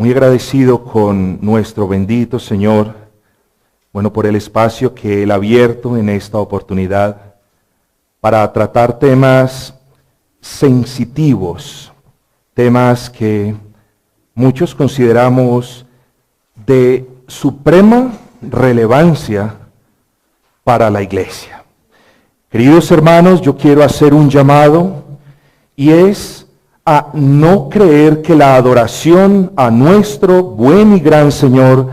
Muy agradecido con nuestro bendito Señor, por el espacio que Él ha abierto en esta oportunidad para tratar temas sensitivos, temas que muchos consideramos de suprema relevancia para la iglesia. Queridos hermanos, yo quiero hacer un llamado y es a no creer que la adoración a nuestro buen y gran Señor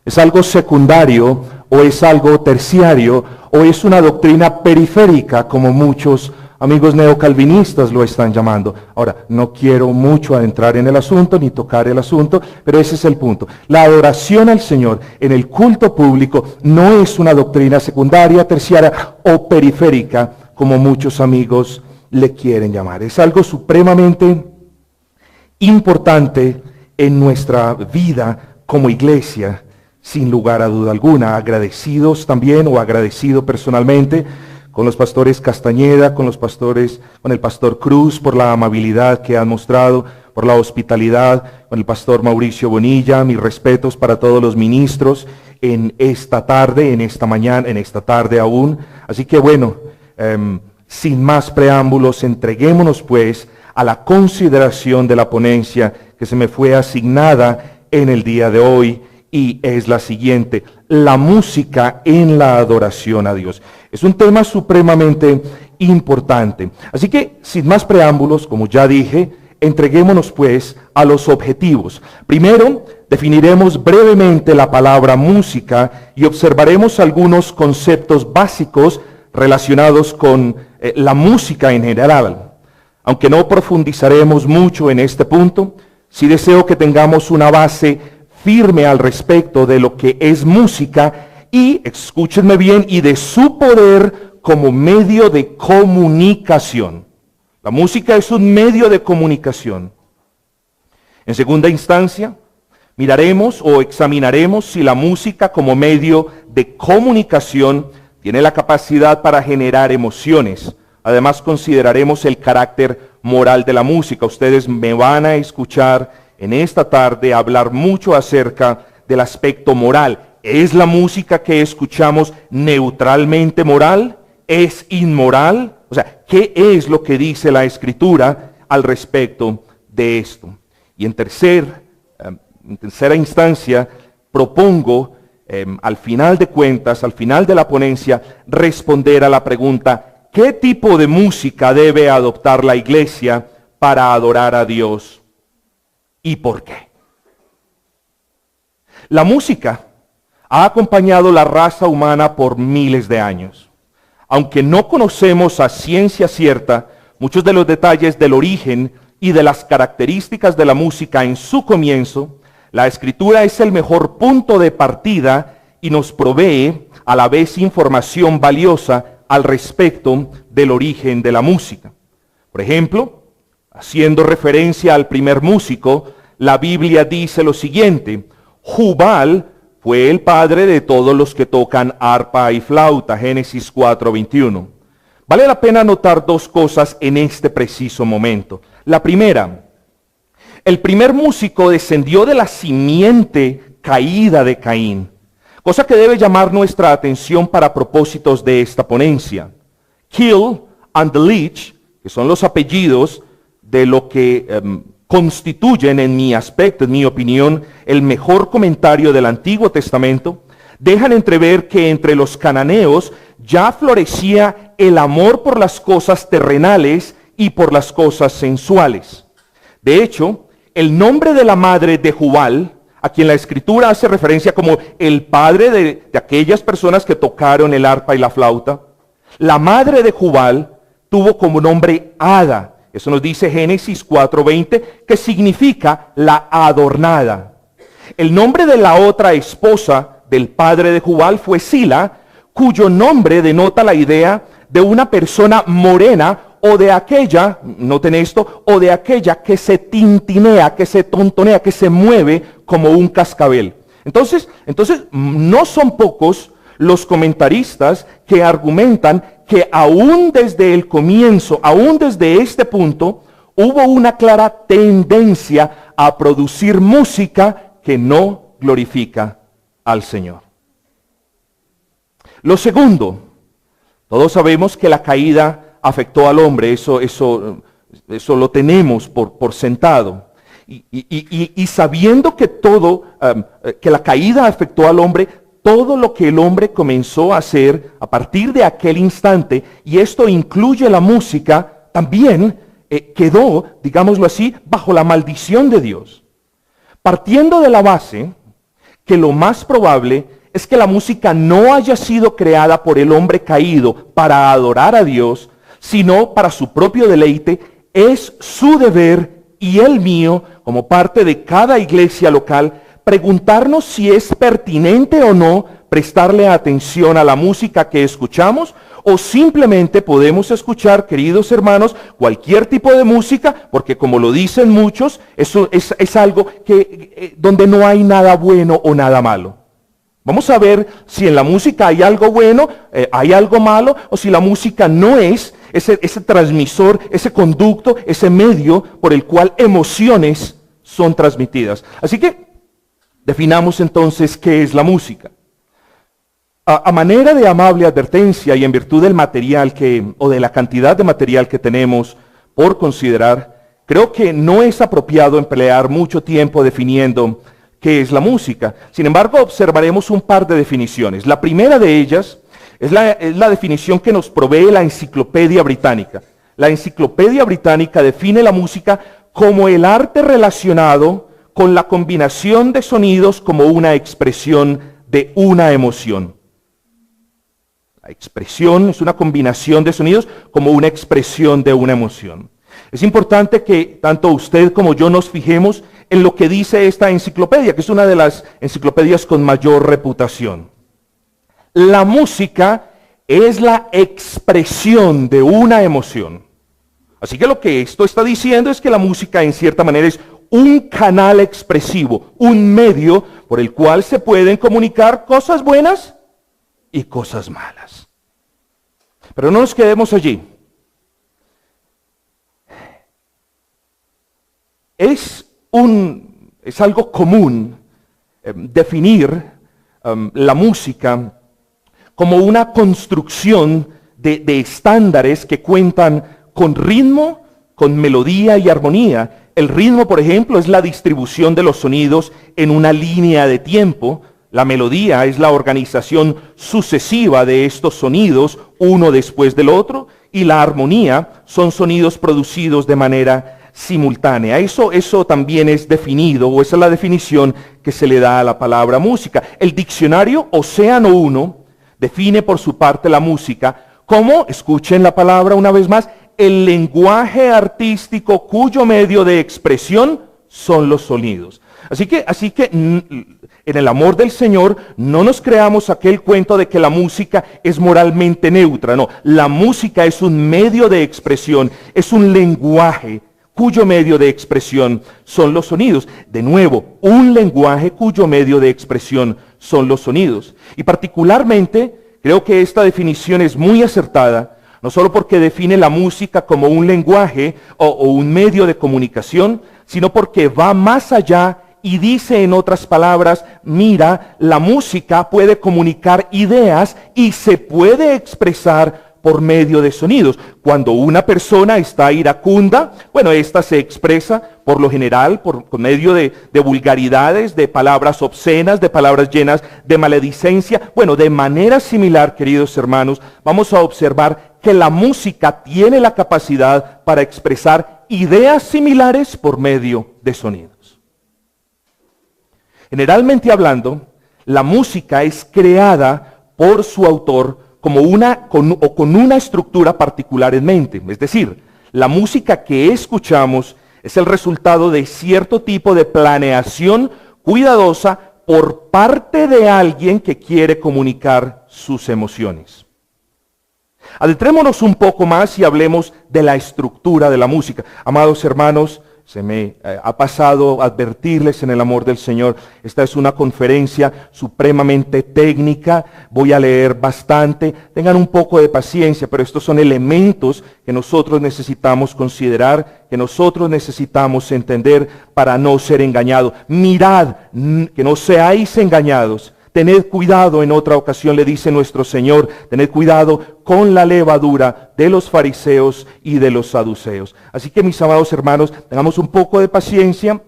es algo secundario o es algo terciario o es una doctrina periférica como muchos amigos neocalvinistas lo están llamando. Ahora, no quiero mucho adentrar en el asunto ni tocar el asunto, pero ese es el punto. La adoración al Señor en el culto público no es una doctrina secundaria, terciaria o periférica como muchos amigos le quieren llamar. Es algo supremamente importante en nuestra vida como iglesia, sin lugar a duda alguna. Agradecidos también, o agradecido personalmente, con los pastores Castañeda, con el pastor Cruz, por la amabilidad que han mostrado, por la hospitalidad, con el pastor Mauricio Bonilla. Mis respetos para todos los ministros en esta tarde, en esta mañana, en esta tarde aún. Así que sin más preámbulos, entreguémonos pues a la consideración de la ponencia que se me fue asignada en el día de hoy, y es la siguiente: la música en la adoración a Dios. Es un tema supremamente importante. Así que, sin más preámbulos, como ya dije, entreguémonos pues a los objetivos. Primero, definiremos brevemente la palabra música y observaremos algunos conceptos básicos relacionados con la música en general. Aunque no profundizaremos mucho en este punto, sí deseo que tengamos una base firme al respecto de lo que es música y, escúchenme bien, y de su poder como medio de comunicación. La música es un medio de comunicación. En segunda instancia, miraremos o examinaremos si la música como medio de comunicación tiene la capacidad para generar emociones. Además, consideraremos el carácter moral de la música. Ustedes me van a escuchar en esta tarde hablar mucho acerca del aspecto moral. ¿Es la música que escuchamos neutralmente moral? ¿Es inmoral? O sea, ¿qué es lo que dice la Escritura al respecto de esto? Y en tercera instancia, propongo, al final de cuentas, al final de la ponencia, responder a la pregunta: ¿qué tipo de música debe adoptar la iglesia para adorar a Dios? ¿Y por qué? La música ha acompañado la raza humana por miles de años. Aunque no conocemos a ciencia cierta muchos de los detalles del origen y de las características de la música en su comienzo, la Escritura es el mejor punto de partida y nos provee a la vez información valiosa al respecto del origen de la música. Por ejemplo, haciendo referencia al primer músico, la Biblia dice lo siguiente: Jubal fue el padre de todos los que tocan arpa y flauta, Génesis 4:21. Vale la pena notar dos cosas en este preciso momento. La primera, el primer músico descendió de la simiente caída de Caín, cosa que debe llamar nuestra atención para propósitos de esta ponencia. Kill and the Leech, que son los apellidos de lo que constituyen, en mi aspecto, en mi opinión, el mejor comentario del Antiguo Testamento, dejan entrever que entre los cananeos ya florecía el amor por las cosas terrenales y por las cosas sensuales. De hecho, el nombre de la madre de Jubal, a quien la Escritura hace referencia como el padre de aquellas personas que tocaron el arpa y la flauta, la madre de Jubal tuvo como nombre Ada. Eso nos dice Génesis 4:20, que significa la adornada. El nombre de la otra esposa del padre de Jubal fue Sila, cuyo nombre denota la idea de una persona morena o de aquella, noten esto, o de aquella que se tintinea, que se tontonea, que se mueve como un cascabel. Entonces, no son pocos los comentaristas que argumentan que aún desde el comienzo, aún desde este punto, hubo una clara tendencia a producir música que no glorifica al Señor. Lo segundo, todos sabemos que la caída afectó al hombre, eso lo tenemos por sentado. Y sabiendo que que la caída afectó al hombre, todo lo que el hombre comenzó a hacer a partir de aquel instante, y esto incluye la música, también quedó, digámoslo así, bajo la maldición de Dios. Partiendo de la base que lo más probable es que la música no haya sido creada por el hombre caído para adorar a Dios, sino para su propio deleite, es su deber y el mío, como parte de cada iglesia local, preguntarnos si es pertinente o no prestarle atención a la música que escuchamos, o simplemente podemos escuchar, queridos hermanos, cualquier tipo de música, porque como lo dicen muchos, eso es algo donde no hay nada bueno o nada malo. Vamos a ver si en la música hay algo bueno, hay algo malo, o si la música no es ese transmisor, ese conducto, ese medio por el cual emociones son transmitidas. Así que definamos entonces qué es la música. A manera de amable advertencia y en virtud del material o de la cantidad de material que tenemos por considerar, creo que no es apropiado emplear mucho tiempo definiendo qué es la música. Sin embargo, observaremos un par de definiciones. La primera de ellas es la definición que nos provee la Enciclopedia Británica. La Enciclopedia Británica define la música como el arte relacionado con la combinación de sonidos como una expresión de una emoción. La expresión es una combinación de sonidos como una expresión de una emoción. Es importante que tanto usted como yo nos fijemos en lo que dice esta enciclopedia, que es una de las enciclopedias con mayor reputación. La música es la expresión de una emoción. Así que lo que esto está diciendo es que la música en cierta manera es un canal expresivo, un medio por el cual se pueden comunicar cosas buenas y cosas malas. Pero no nos quedemos allí. Es algo común definir la música como una construcción de estándares que cuentan con ritmo, con melodía y armonía. El ritmo, por ejemplo, es la distribución de los sonidos en una línea de tiempo. La melodía es la organización sucesiva de estos sonidos, uno después del otro, y la armonía son sonidos producidos de manera simultánea. Eso también es definido, o esa es la definición que se le da a la palabra música. El diccionario Océano 1 define por su parte la música como, escuchen la palabra una vez más, el lenguaje artístico cuyo medio de expresión son los sonidos. Así que en el amor del Señor no nos creamos aquel cuento de que la música es moralmente neutra. No, la música es un medio de expresión, es un lenguaje cuyo medio de expresión son los sonidos. De nuevo, un lenguaje cuyo medio de expresión son los sonidos. Y particularmente, creo que esta definición es muy acertada, no solo porque define la música como un lenguaje o un medio de comunicación, sino porque va más allá y dice en otras palabras, mira, la música puede comunicar ideas y se puede expresar por medio de sonidos. Cuando una persona está iracunda, bueno, esta se expresa por lo general por medio de vulgaridades, de palabras obscenas, de palabras llenas de maledicencia. Bueno, de manera similar, queridos hermanos, vamos a observar que la música tiene la capacidad para expresar ideas similares por medio de sonidos. Generalmente hablando, la música es creada por su autor con una estructura particular en mente. Es decir, la música que escuchamos es el resultado de cierto tipo de planeación cuidadosa por parte de alguien que quiere comunicar sus emociones. Adentrémonos un poco más y hablemos de la estructura de la música. Amados hermanos, se me ha pasado advertirles en el amor del Señor. Esta es una conferencia supremamente técnica, voy a leer bastante, tengan un poco de paciencia, pero estos son elementos que nosotros necesitamos considerar, que nosotros necesitamos entender para no ser engañados. Mirad, que no seáis engañados. Tened cuidado, en otra ocasión le dice nuestro Señor, tened cuidado con la levadura de los fariseos y de los saduceos. Así que, mis amados hermanos, tengamos un poco de paciencia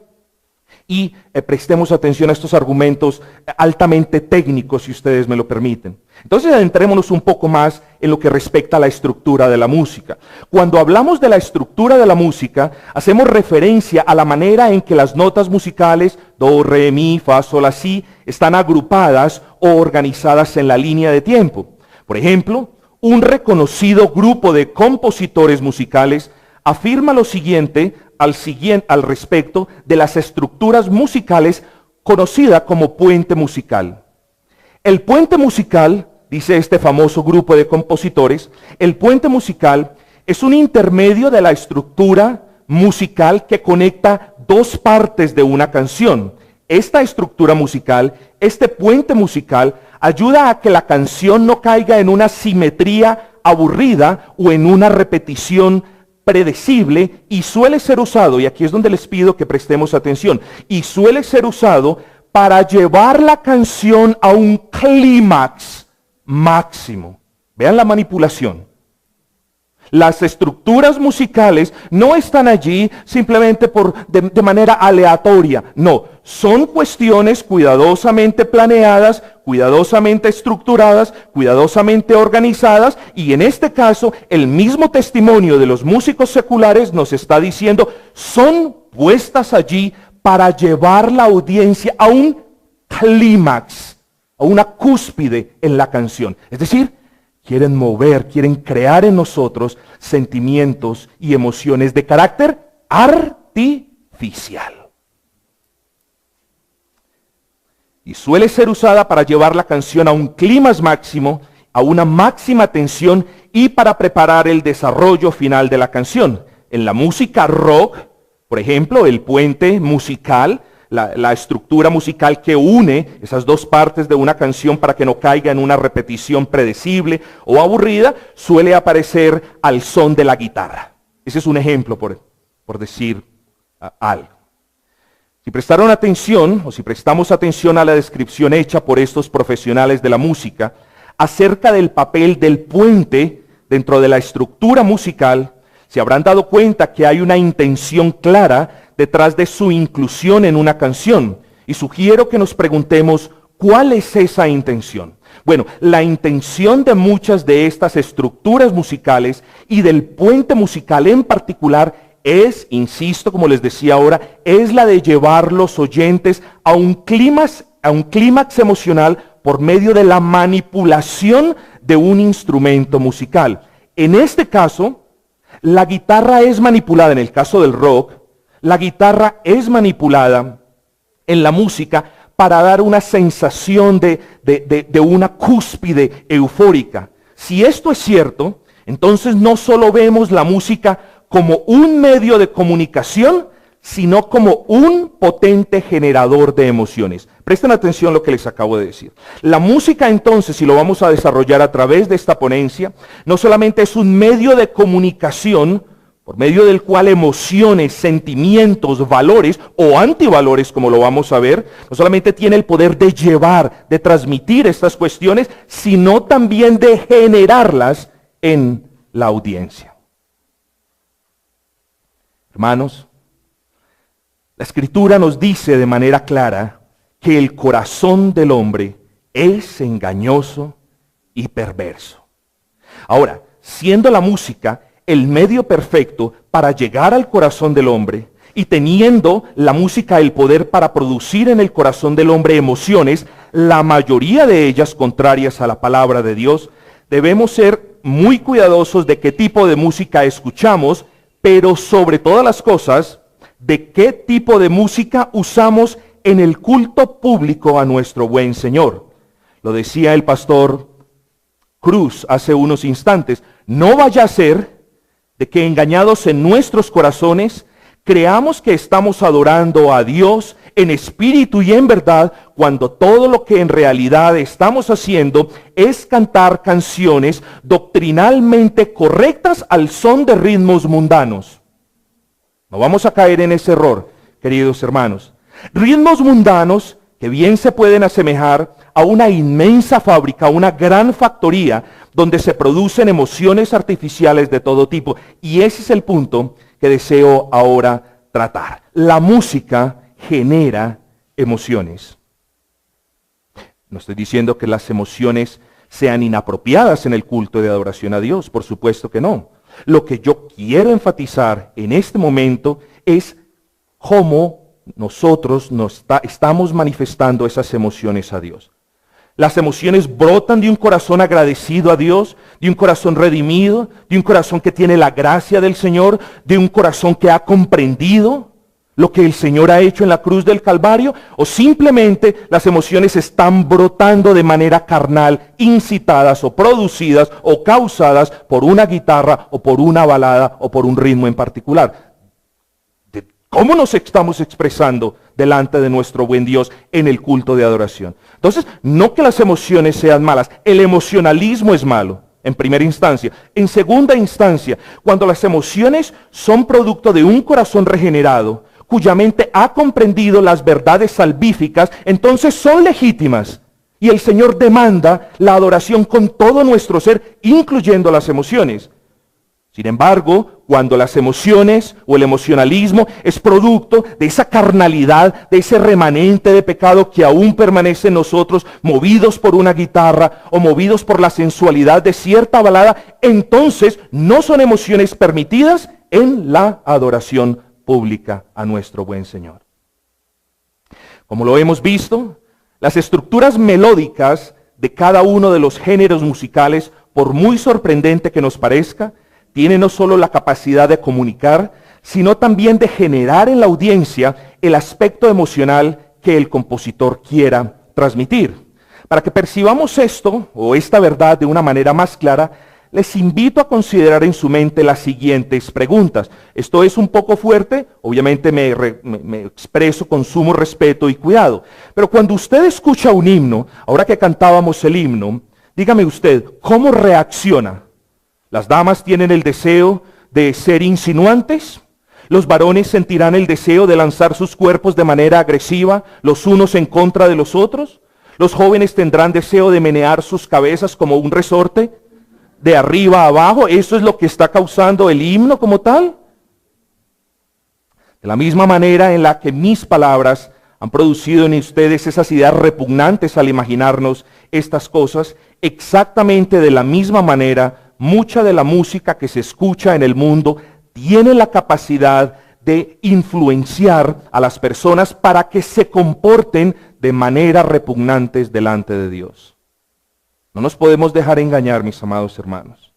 y prestemos atención a estos argumentos altamente técnicos, si ustedes me lo permiten. Entonces, adentrémonos un poco más en lo que respecta a la estructura de la música. Cuando hablamos de la estructura de la música, hacemos referencia a la manera en que las notas musicales, do, re, mi, fa, sol, la, si, están agrupadas o organizadas en la línea de tiempo. Por ejemplo, un reconocido grupo de compositores musicales afirma lo siguiente al respecto de las estructuras musicales conocida como puente musical. El puente musical, dice este famoso grupo de compositores, el puente musical es un intermedio de la estructura musical que conecta dos partes de una canción. Esta estructura musical, este puente musical, ayuda a que la canción no caiga en una simetría aburrida o en una repetición predecible, y suele ser usado, y aquí es donde les pido que prestemos atención, y suele ser usado para llevar la canción a un clímax máximo. Vean la manipulación. Las estructuras musicales no están allí simplemente de manera aleatoria. No, son cuestiones cuidadosamente planeadas, cuidadosamente estructuradas, cuidadosamente organizadas, y en este caso el mismo testimonio de los músicos seculares nos está diciendo, son puestas allí para llevar la audiencia a un clímax, a una cúspide en la canción. Es decir, quieren mover, quieren crear en nosotros sentimientos y emociones de carácter artificial. Y suele ser usada para llevar la canción a un clímax máximo, a una máxima tensión y para preparar el desarrollo final de la canción. En la música rock, por ejemplo, el puente musical, la estructura musical que une esas dos partes de una canción para que no caiga en una repetición predecible o aburrida, suele aparecer al son de la guitarra. Ese es un ejemplo, por decir algo. Si prestaron atención, o si prestamos atención a la descripción hecha por estos profesionales de la música acerca del papel del puente dentro de la estructura musical, se habrán dado cuenta que hay una intención clara detrás de su inclusión en una canción. Y sugiero que nos preguntemos, ¿cuál es esa intención? Bueno, la intención de muchas de estas estructuras musicales y del puente musical en particular es, insisto, como les decía ahora, es la de llevar los oyentes a un clímax emocional por medio de la manipulación de un instrumento musical. En este caso, la guitarra es manipulada, en el caso del rock, la guitarra es manipulada en la música para dar una sensación de una cúspide eufórica. Si esto es cierto, entonces no solo vemos la música como un medio de comunicación, sino como un potente generador de emociones. Presten atención a lo que les acabo de decir. La música entonces, si lo vamos a desarrollar a través de esta ponencia, no solamente es un medio de comunicación, por medio del cual emociones, sentimientos, valores o antivalores, como lo vamos a ver, no solamente tiene el poder de llevar, de transmitir estas cuestiones, sino también de generarlas en la audiencia. Hermanos, la Escritura nos dice de manera clara que el corazón del hombre es engañoso y perverso. Ahora, siendo la música el medio perfecto para llegar al corazón del hombre, y teniendo la música el poder para producir en el corazón del hombre emociones, la mayoría de ellas contrarias a la palabra de Dios, debemos ser muy cuidadosos de qué tipo de música escuchamos, pero sobre todas las cosas, de qué tipo de música usamos en el culto público a nuestro buen Señor. Lo decía el pastor Cruz hace unos instantes, no vaya a ser de que engañados en nuestros corazones Creamos que estamos adorando a Dios en espíritu y en verdad, cuando todo lo que en realidad estamos haciendo es cantar canciones doctrinalmente correctas al son de ritmos mundanos. No vamos a caer en ese error, queridos hermanos. Ritmos mundanos que bien se pueden asemejar a una inmensa fábrica, una gran factoría, donde se producen emociones artificiales de todo tipo. Y ese es el punto que deseo ahora tratar. La música genera emociones. No estoy diciendo que las emociones sean inapropiadas en el culto de adoración a Dios, por supuesto que no. Lo que yo quiero enfatizar en este momento es cómo nosotros estamos manifestando esas emociones a Dios. Las emociones brotan de un corazón agradecido a Dios, de un corazón redimido, de un corazón que tiene la gracia del Señor, de un corazón que ha comprendido lo que el Señor ha hecho en la cruz del Calvario, o simplemente las emociones están brotando de manera carnal, incitadas o producidas o causadas por una guitarra o por una balada o por un ritmo en particular. ¿Cómo nos estamos expresando delante de nuestro buen Dios en el culto de adoración? Entonces, no que las emociones sean malas, el emocionalismo es malo, en primera instancia. En segunda instancia, cuando las emociones son producto de un corazón regenerado, cuya mente ha comprendido las verdades salvíficas, entonces son legítimas. Y el Señor demanda la adoración con todo nuestro ser, incluyendo las emociones. Sin embargo, cuando las emociones o el emocionalismo es producto de esa carnalidad, de ese remanente de pecado que aún permanece en nosotros, movidos por una guitarra o movidos por la sensualidad de cierta balada, entonces no son emociones permitidas en la adoración pública a nuestro buen Señor. Como lo hemos visto, las estructuras melódicas de cada uno de los géneros musicales, por muy sorprendente que nos parezca, tiene no solo la capacidad de comunicar, sino también de generar en la audiencia el aspecto emocional que el compositor quiera transmitir. Para que percibamos esto, o esta verdad de una manera más clara, les invito a considerar en su mente las siguientes preguntas. Esto es un poco fuerte, obviamente me expreso con sumo respeto y cuidado. Pero cuando usted escucha un himno, ahora que cantábamos el himno, dígame usted, ¿cómo reacciona? ¿Las damas tienen el deseo de ser insinuantes? ¿Los varones sentirán el deseo de lanzar sus cuerpos de manera agresiva, los unos en contra de los otros? ¿Los jóvenes tendrán deseo de menear sus cabezas como un resorte, de arriba a abajo? ¿Eso es lo que está causando el himno como tal? De la misma manera en la que mis palabras han producido en ustedes esas ideas repugnantes al imaginarnos estas cosas, exactamente de la misma manera, mucha de la música que se escucha en el mundo tiene la capacidad de influenciar a las personas para que se comporten de manera repugnantes delante de Dios. No nos podemos dejar engañar, mis amados hermanos.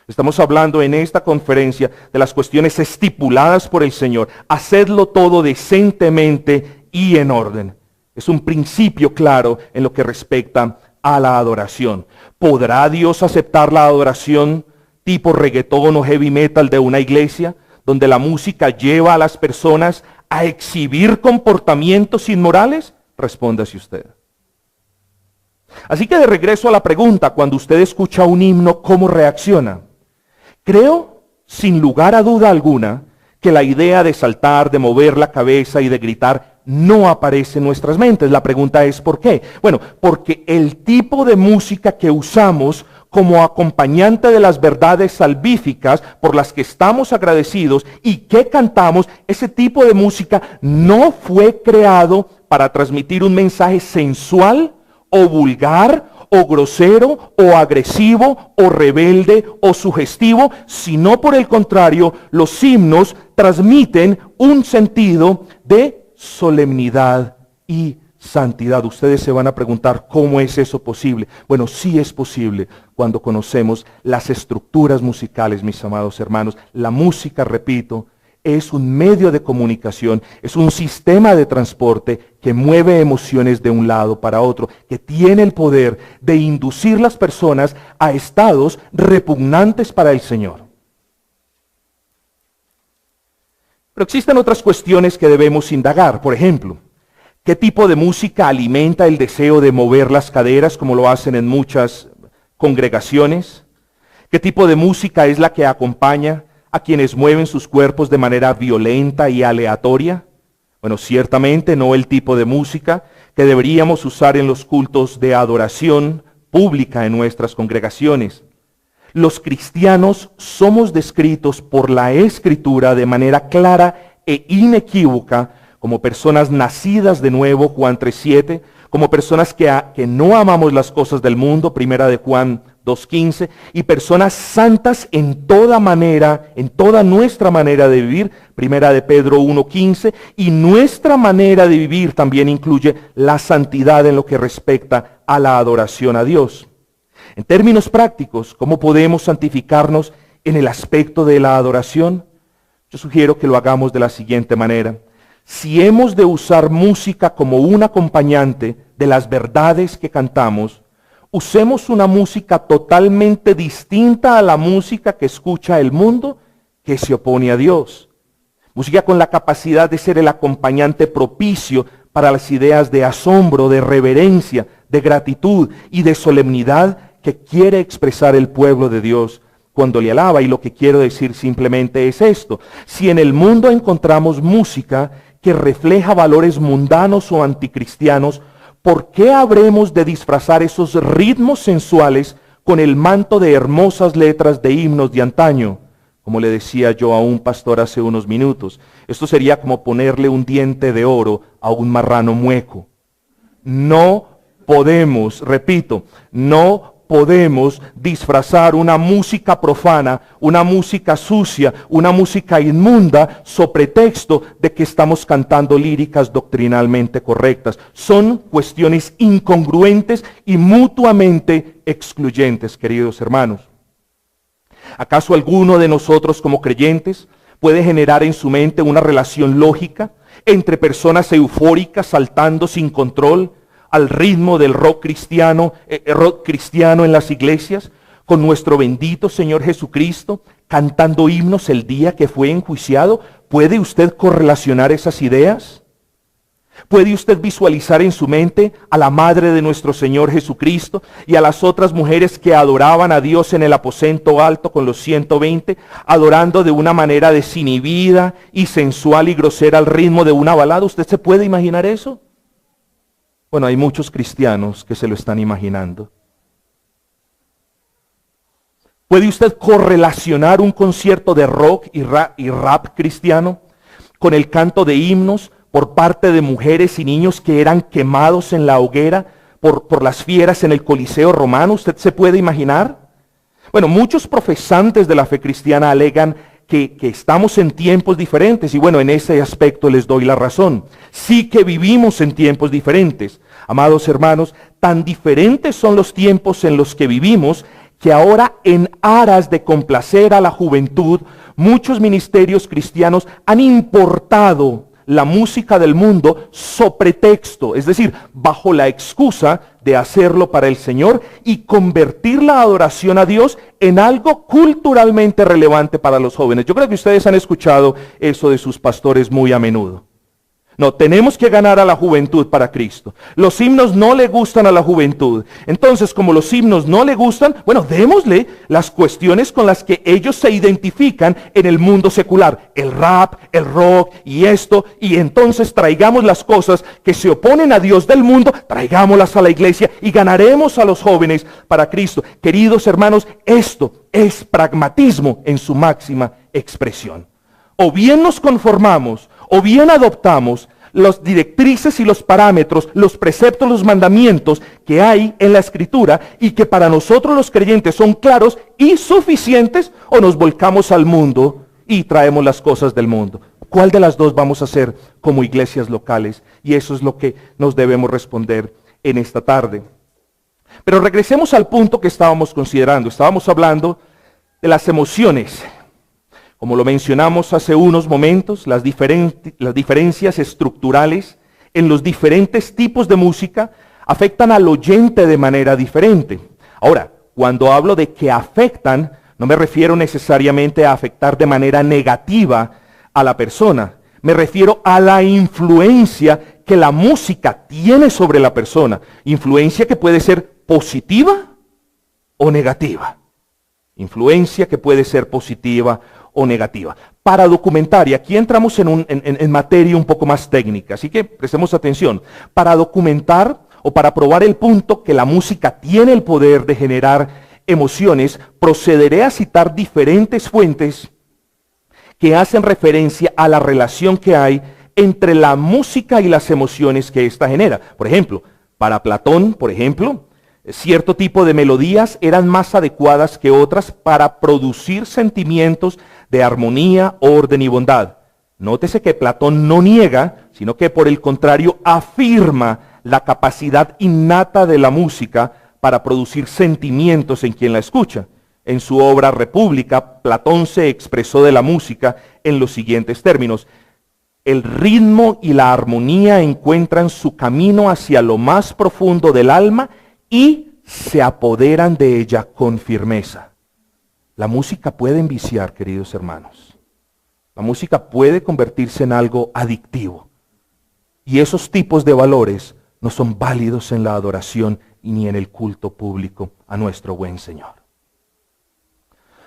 Estamos hablando en esta conferencia de las cuestiones estipuladas por el Señor. Hacedlo todo decentemente y en orden. Es un principio claro en lo que respecta a la adoración. ¿Podrá Dios aceptar la adoración tipo reggaetón o heavy metal de una iglesia, donde la música lleva a las personas a exhibir comportamientos inmorales? Respóndase usted. Así que de regreso a la pregunta, cuando usted escucha un himno, ¿cómo reacciona? Creo, sin lugar a duda alguna, que la idea de saltar, de mover la cabeza y de gritar no aparece en nuestras mentes. La pregunta es ¿por qué? Bueno, porque el tipo de música que usamos como acompañante de las verdades salvíficas por las que estamos agradecidos y que cantamos, ese tipo de música no fue creado para transmitir un mensaje sensual o vulgar o grosero o agresivo o rebelde o sugestivo, sino por el contrario, los himnos transmiten un sentido de solemnidad y santidad. Ustedes se van a preguntar, ¿cómo es eso posible? Bueno, sí es posible cuando conocemos las estructuras musicales, mis amados hermanos. La música, repito, es un medio de comunicación, es un sistema de transporte que mueve emociones de un lado para otro, que tiene el poder de inducir las personas a estados repugnantes para el Señor. Pero existen otras cuestiones que debemos indagar. Por ejemplo, ¿qué tipo de música alimenta el deseo de mover las caderas como lo hacen en muchas congregaciones? ¿Qué tipo de música es la que acompaña a quienes mueven sus cuerpos de manera violenta y aleatoria? Bueno, ciertamente no el tipo de música que deberíamos usar en los cultos de adoración pública en nuestras congregaciones. Los cristianos somos descritos por la Escritura de manera clara e inequívoca como personas nacidas de nuevo, Juan 3:7, como personas que no amamos las cosas del mundo, primera de Juan 2:15, y personas santas en toda manera, en toda nuestra manera de vivir, primera de Pedro 1:15, y nuestra manera de vivir también incluye la santidad en lo que respecta a la adoración a Dios. En términos prácticos, ¿cómo podemos santificarnos en el aspecto de la adoración? Yo sugiero que lo hagamos de la siguiente manera. Si hemos de usar música como un acompañante de las verdades que cantamos, usemos una música totalmente distinta a la música que escucha el mundo que se opone a Dios. Música con la capacidad de ser el acompañante propicio para las ideas de asombro, de reverencia, de gratitud y de solemnidad que quiere expresar el pueblo de Dios cuando le alaba. Y lo que quiero decir simplemente es esto: si en el mundo encontramos música que refleja valores mundanos o anticristianos, ¿por qué habremos de disfrazar esos ritmos sensuales con el manto de hermosas letras de himnos de antaño? Como le decía yo a un pastor hace unos minutos, esto sería como ponerle un diente de oro a un marrano mueco. No podemos, repito, no podemos disfrazar una música profana, una música sucia, una música inmunda, sobre pretexto de que estamos cantando líricas doctrinalmente correctas. Son cuestiones incongruentes y mutuamente excluyentes, queridos hermanos. ¿Acaso alguno de nosotros como creyentes puede generar en su mente una relación lógica entre personas eufóricas saltando sin control al ritmo del rock cristiano en las iglesias, con nuestro bendito Señor Jesucristo cantando himnos el día que fue enjuiciado? ¿Puede usted correlacionar esas ideas? ¿Puede usted visualizar en su mente a la madre de nuestro Señor Jesucristo y a las otras mujeres que adoraban a Dios en el aposento alto con los 120, adorando de una manera desinhibida y sensual y grosera al ritmo de una balada? ¿Usted se puede imaginar eso? Bueno, hay muchos cristianos que se lo están imaginando. ¿Puede usted correlacionar un concierto de rock y rap cristiano con el canto de himnos por parte de mujeres y niños que eran quemados en la hoguera por las fieras en el Coliseo romano? ¿Usted se puede imaginar? Bueno, muchos profesantes de la fe cristiana alegan que estamos en tiempos diferentes, y bueno, en ese aspecto les doy la razón. Sí que vivimos en tiempos diferentes. Amados hermanos, tan diferentes son los tiempos en los que vivimos que ahora, en aras de complacer a la juventud, muchos ministerios cristianos han importado la música del mundo sobre texto, es decir, bajo la excusa de hacerlo para el Señor y convertir la adoración a Dios en algo culturalmente relevante para los jóvenes. Yo creo que ustedes han escuchado eso de sus pastores muy a menudo. No, tenemos que ganar a la juventud para Cristo. Los himnos no le gustan a la juventud. Entonces, como los himnos no le gustan, bueno, démosle las cuestiones con las que ellos se identifican en el mundo secular. El rap, el rock y esto. Y entonces traigamos las cosas que se oponen a Dios del mundo, traigámoslas a la iglesia y ganaremos a los jóvenes para Cristo. Queridos hermanos, esto es pragmatismo en su máxima expresión. O bien nos conformamos, o bien adoptamos las directrices y los parámetros, los preceptos, los mandamientos que hay en la Escritura y que para nosotros los creyentes son claros y suficientes, o nos volcamos al mundo y traemos las cosas del mundo. ¿Cuál de las dos vamos a hacer como iglesias locales? Y eso es lo que nos debemos responder en esta tarde. Pero regresemos al punto que estábamos considerando. Estábamos hablando de las emociones. Como lo mencionamos hace unos momentos, las diferencias estructurales en los diferentes tipos de música afectan al oyente de manera diferente. Ahora, cuando hablo de que afectan, no me refiero necesariamente a afectar de manera negativa a la persona. Me refiero a la influencia que la música tiene sobre la persona. Influencia que puede ser positiva o negativa. Influencia que puede ser positiva o negativa. Para documentar, y aquí entramos en materia un poco más técnica, así que prestemos atención. Para documentar o para probar el punto que la música tiene el poder de generar emociones, procederé a citar diferentes fuentes que hacen referencia a la relación que hay entre la música y las emociones que ésta genera. Por ejemplo, para Platón, cierto tipo de melodías eran más adecuadas que otras para producir sentimientos de armonía, orden y bondad. Nótese que Platón no niega, sino que por el contrario afirma la capacidad innata de la música para producir sentimientos en quien la escucha. En su obra República, Platón se expresó de la música en los siguientes términos: el ritmo y la armonía encuentran su camino hacia lo más profundo del alma y se apoderan de ella con firmeza. La música puede enviciar, queridos hermanos. La música puede convertirse en algo adictivo. Y esos tipos de valores no son válidos en la adoración y ni en el culto público a nuestro buen Señor.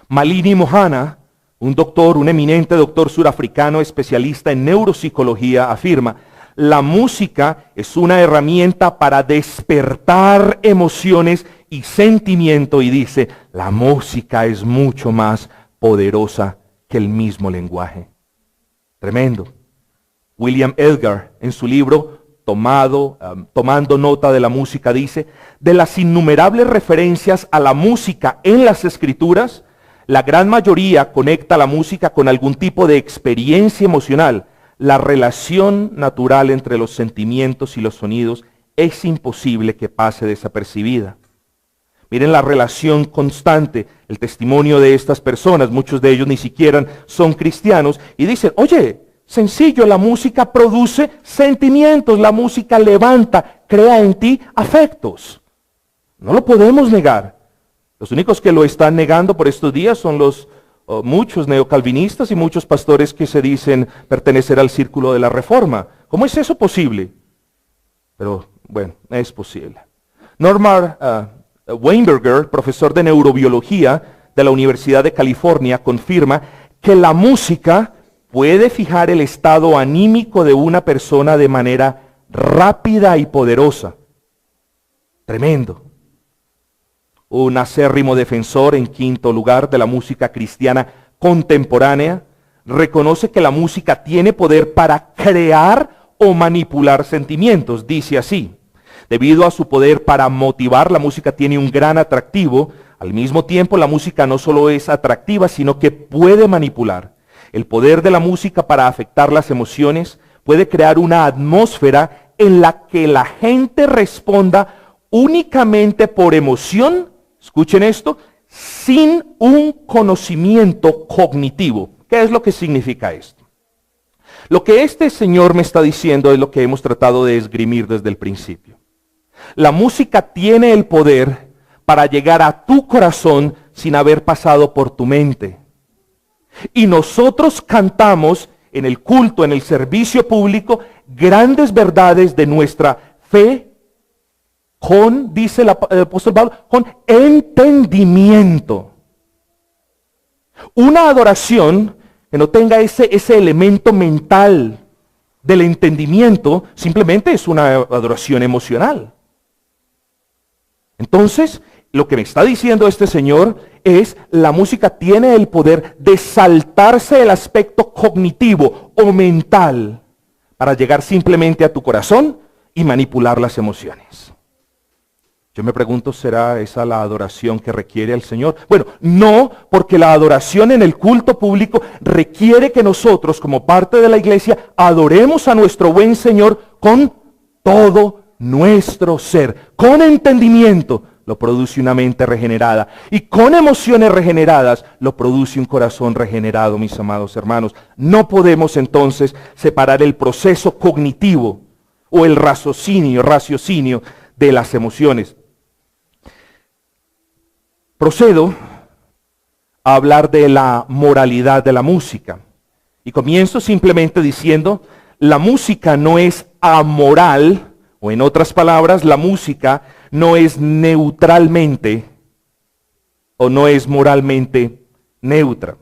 Malini Mohana, un eminente doctor surafricano especialista en neuropsicología, afirma: la música es una herramienta para despertar emociones y sentimiento, y dice, la música es mucho más poderosa que el mismo lenguaje. Tremendo. William Edgar, en su libro Tomando nota de la música, dice: de las innumerables referencias a la música en las Escrituras, la gran mayoría conecta la música con algún tipo de experiencia emocional. La relación natural entre los sentimientos y los sonidos es imposible que pase desapercibida. Miren la relación constante, el testimonio de estas personas, muchos de ellos ni siquiera son cristianos, y dicen, oye, sencillo, la música produce sentimientos, la música levanta, crea en ti afectos. No lo podemos negar. Los únicos que lo están negando por estos días son muchos neocalvinistas y muchos pastores que se dicen pertenecer al círculo de la Reforma. ¿Cómo es eso posible? Pero bueno, es posible. Norman Weinberger, profesor de neurobiología de la Universidad de California, confirma que la música puede fijar el estado anímico de una persona de manera rápida y poderosa. Tremendo. Un acérrimo defensor, en quinto lugar, de la música cristiana contemporánea, reconoce que la música tiene poder para crear o manipular sentimientos. Dice así: debido a su poder para motivar, la música tiene un gran atractivo. Al mismo tiempo, la música no solo es atractiva, sino que puede manipular. El poder de la música para afectar las emociones puede crear una atmósfera en la que la gente responda únicamente por emoción. Escuchen esto, sin un conocimiento cognitivo. ¿Qué es lo que significa esto? Lo que este señor me está diciendo es lo que hemos tratado de esgrimir desde el principio. La música tiene el poder para llegar a tu corazón sin haber pasado por tu mente. Y nosotros cantamos en el culto, en el servicio público, grandes verdades de nuestra fe, dice el apóstol Pablo, con entendimiento. Una adoración que no tenga ese elemento mental del entendimiento, simplemente es una adoración emocional. Entonces, lo que me está diciendo este señor es, la música tiene el poder de saltarse el aspecto cognitivo o mental para llegar simplemente a tu corazón y manipular las emociones. Yo me pregunto, ¿será esa la adoración que requiere el Señor? Bueno, no, porque la adoración en el culto público requiere que nosotros, como parte de la iglesia, adoremos a nuestro buen Señor con todo nuestro ser. Con entendimiento lo produce una mente regenerada. Y con emociones regeneradas lo produce un corazón regenerado, mis amados hermanos. No podemos entonces separar el proceso cognitivo o el raciocinio de las emociones. Procedo a hablar de la moralidad de la música. Y comienzo simplemente diciendo, la música no es amoral, o en otras palabras, la música no es neutralmente o no es moralmente neutra.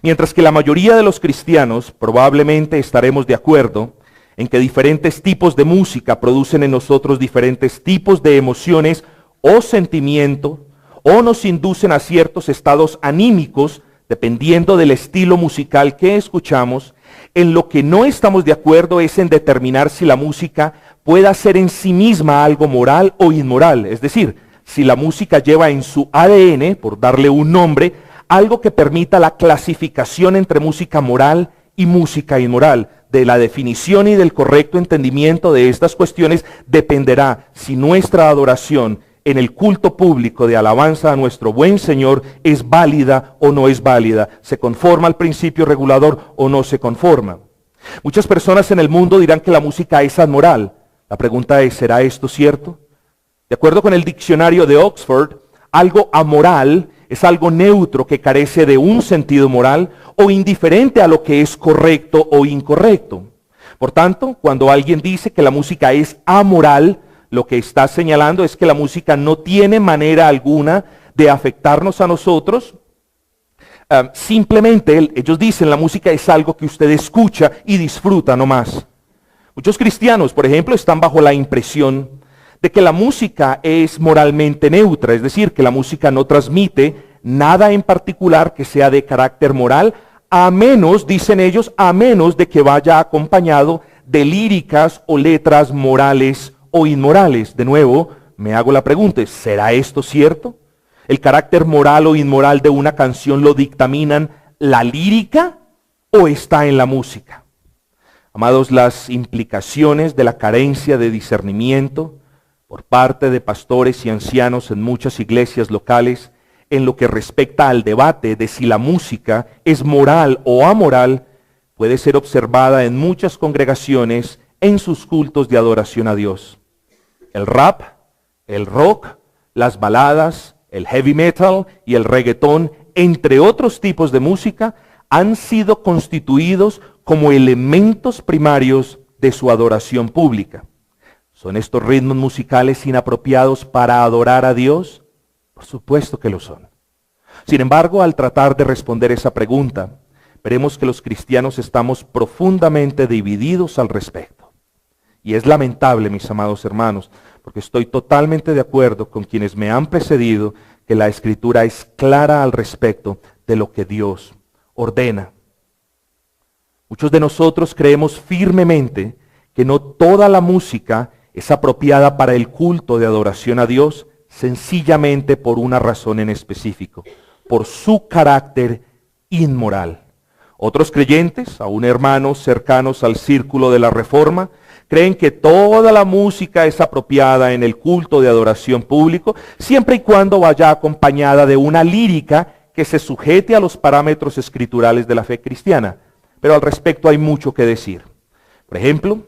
Mientras que la mayoría de los cristianos probablemente estaremos de acuerdo en que diferentes tipos de música producen en nosotros diferentes tipos de emociones o sentimiento, o nos inducen a ciertos estados anímicos, dependiendo del estilo musical que escuchamos. En lo que no estamos de acuerdo es en determinar si la música pueda ser en sí misma algo moral o inmoral. Es decir, si la música lleva en su ADN, por darle un nombre, algo que permita la clasificación entre música moral y música inmoral. De la definición y del correcto entendimiento de estas cuestiones dependerá si nuestra adoración en el culto público de alabanza a nuestro buen Señor es válida o no es válida, se conforma al principio regulador o no se conforma. Muchas personas en el mundo dirán que la música es amoral. La pregunta es, ¿será esto cierto? De acuerdo con el diccionario de Oxford, algo amoral es algo neutro que carece de un sentido moral o indiferente a lo que es correcto o incorrecto. Por tanto, cuando alguien dice que la música es amoral, lo que está señalando es que la música no tiene manera alguna de afectarnos a nosotros. Simplemente ellos dicen la música es algo que usted escucha y disfruta no más. Muchos cristianos, por ejemplo, están bajo la impresión de que la música es moralmente neutra, es decir, que la música no transmite nada en particular que sea de carácter moral, a menos, dicen ellos, a menos de que vaya acompañado de líricas o letras morales o inmorales. De nuevo, me hago la pregunta, ¿será esto cierto? ¿El carácter moral o inmoral de una canción lo dictaminan la lírica o está en la música? Amados, las implicaciones de la carencia de discernimiento por parte de pastores y ancianos en muchas iglesias locales en lo que respecta al debate de si la música es moral o amoral puede ser observada en muchas congregaciones en sus cultos de adoración a Dios. El rap, el rock, las baladas, el heavy metal y el reggaetón, entre otros tipos de música, han sido constituidos como elementos primarios de su adoración pública. ¿Son estos ritmos musicales inapropiados para adorar a Dios? Por supuesto que lo son. Sin embargo, al tratar de responder esa pregunta, veremos que los cristianos estamos profundamente divididos al respecto. Y es lamentable, mis amados hermanos, porque estoy totalmente de acuerdo con quienes me han precedido, que la Escritura es clara al respecto de lo que Dios ordena. Muchos de nosotros creemos firmemente que no toda la música es apropiada para el culto de adoración a Dios, sencillamente por una razón en específico, por su carácter inmoral. Otros creyentes, aún hermanos cercanos al círculo de la Reforma, creen que toda la música es apropiada en el culto de adoración público, siempre y cuando vaya acompañada de una lírica que se sujete a los parámetros escriturales de la fe cristiana. Pero al respecto hay mucho que decir. Por ejemplo,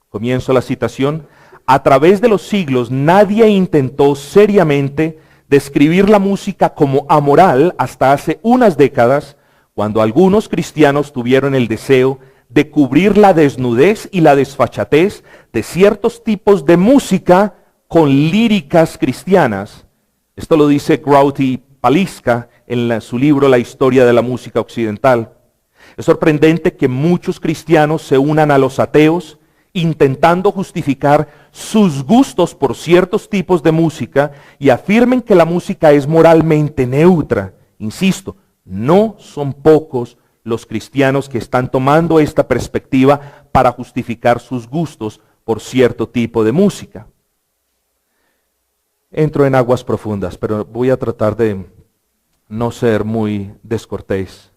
comienzo la citación, a través de los siglos nadie intentó seriamente describir la música como amoral hasta hace unas décadas, cuando algunos cristianos tuvieron el deseo de cubrir la desnudez y la desfachatez de ciertos tipos de música con líricas cristianas. Esto lo dice Grauti Paliska en su libro La historia de la música occidental. Es sorprendente que muchos cristianos se unan a los ateos intentando justificar sus gustos por ciertos tipos de música y afirmen que la música es moralmente neutra. Insisto, no son pocos los cristianos que están tomando esta perspectiva para justificar sus gustos por cierto tipo de música. Entro en aguas profundas, pero voy a tratar de no ser muy descortés.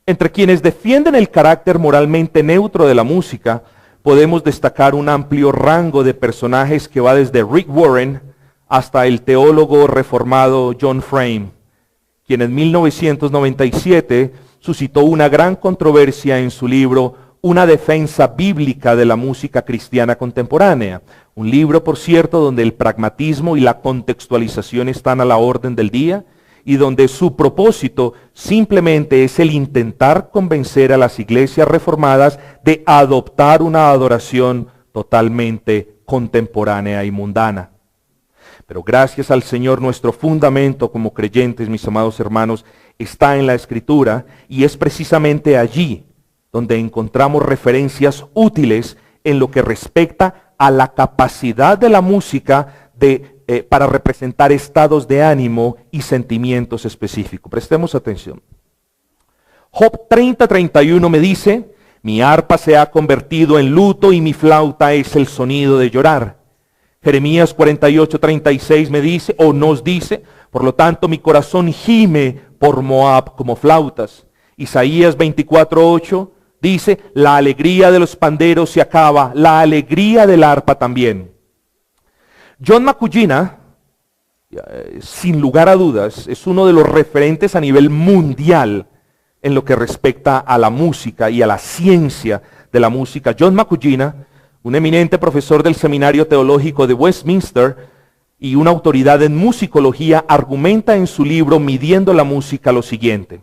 Entre quienes defienden el carácter moralmente neutro de la música, podemos destacar un amplio rango de personajes que va desde Rick Warren hasta el teólogo reformado John Frame, quien en 1997 suscitó una gran controversia en su libro Una defensa bíblica de la música cristiana contemporánea. Un libro, por cierto, donde el pragmatismo y la contextualización están a la orden del día, y donde su propósito simplemente es el intentar convencer a las iglesias reformadas de adoptar una adoración totalmente contemporánea y mundana. Pero gracias al Señor, nuestro fundamento como creyentes, mis amados hermanos, está en la Escritura, y es precisamente allí donde encontramos referencias útiles en lo que respecta a la capacidad de la música para representar estados de ánimo y sentimientos específicos. Prestemos atención. Job 30:31 me dice: mi arpa se ha convertido en luto y mi flauta es el sonido de llorar. Jeremías 48:36 me dice, o nos dice: por lo tanto mi corazón gime por Moab como flautas. Isaías 24:8 dice: la alegría de los panderos se acaba, la alegría del arpa también. John Makujina, sin lugar a dudas, es uno de los referentes a nivel mundial en lo que respecta a la música y a la ciencia de la música. John Makujina, un eminente profesor del Seminario Teológico de Westminster y una autoridad en musicología, argumenta en su libro Midiendo la Música lo siguiente: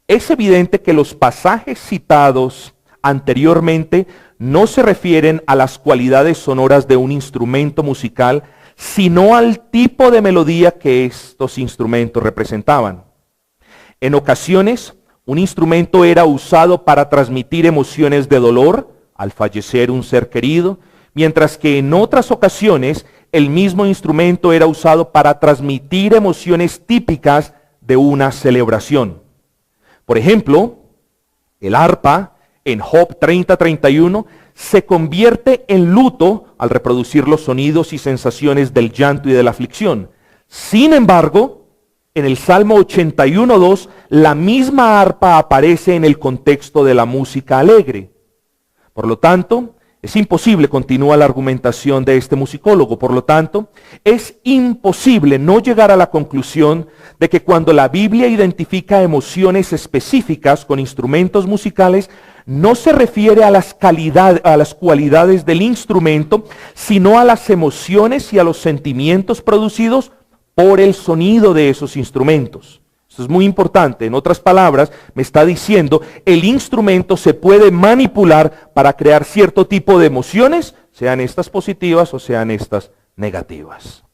es evidente que los pasajes citados anteriormente no se refieren a las cualidades sonoras de un instrumento musical, sino al tipo de melodía que estos instrumentos representaban. En ocasiones, un instrumento era usado para transmitir emociones de dolor al fallecer un ser querido, mientras que en otras ocasiones el mismo instrumento era usado para transmitir emociones típicas de una celebración. Por ejemplo, el arpa en Job 30:31 se convierte en luto al reproducir los sonidos y sensaciones del llanto y de la aflicción. Sin embargo, en el Salmo 81:2, la misma arpa aparece en el contexto de la música alegre. Por lo tanto, es imposible, continúa la argumentación de este musicólogo, por lo tanto, es imposible no llegar a la conclusión de que cuando la Biblia identifica emociones específicas con instrumentos musicales, no se refiere a las cualidades del instrumento, sino a las emociones y a los sentimientos producidos por el sonido de esos instrumentos. Esto es muy importante. En otras palabras, me está diciendo, el instrumento se puede manipular para crear cierto tipo de emociones, sean estas positivas o sean estas negativas.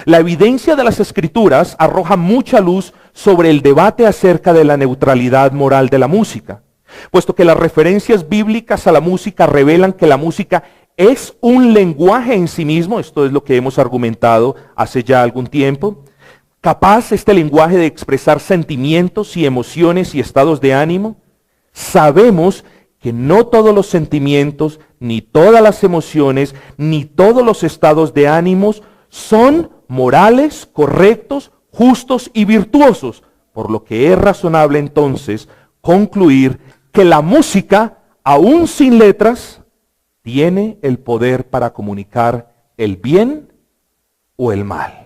La evidencia de las Escrituras arroja mucha luz sobre el debate acerca de la neutralidad moral de la música, puesto que las referencias bíblicas a la música revelan que la música es un lenguaje en sí mismo. Esto es lo que hemos argumentado hace ya algún tiempo. Capaz este lenguaje de expresar sentimientos y emociones y estados de ánimo. Sabemos que no todos los sentimientos, ni todas las emociones, ni todos los estados de ánimos son morales, correctos, justos y virtuosos, por lo que es razonable entonces concluir que la música, aún sin letras, tiene el poder para comunicar el bien o el mal.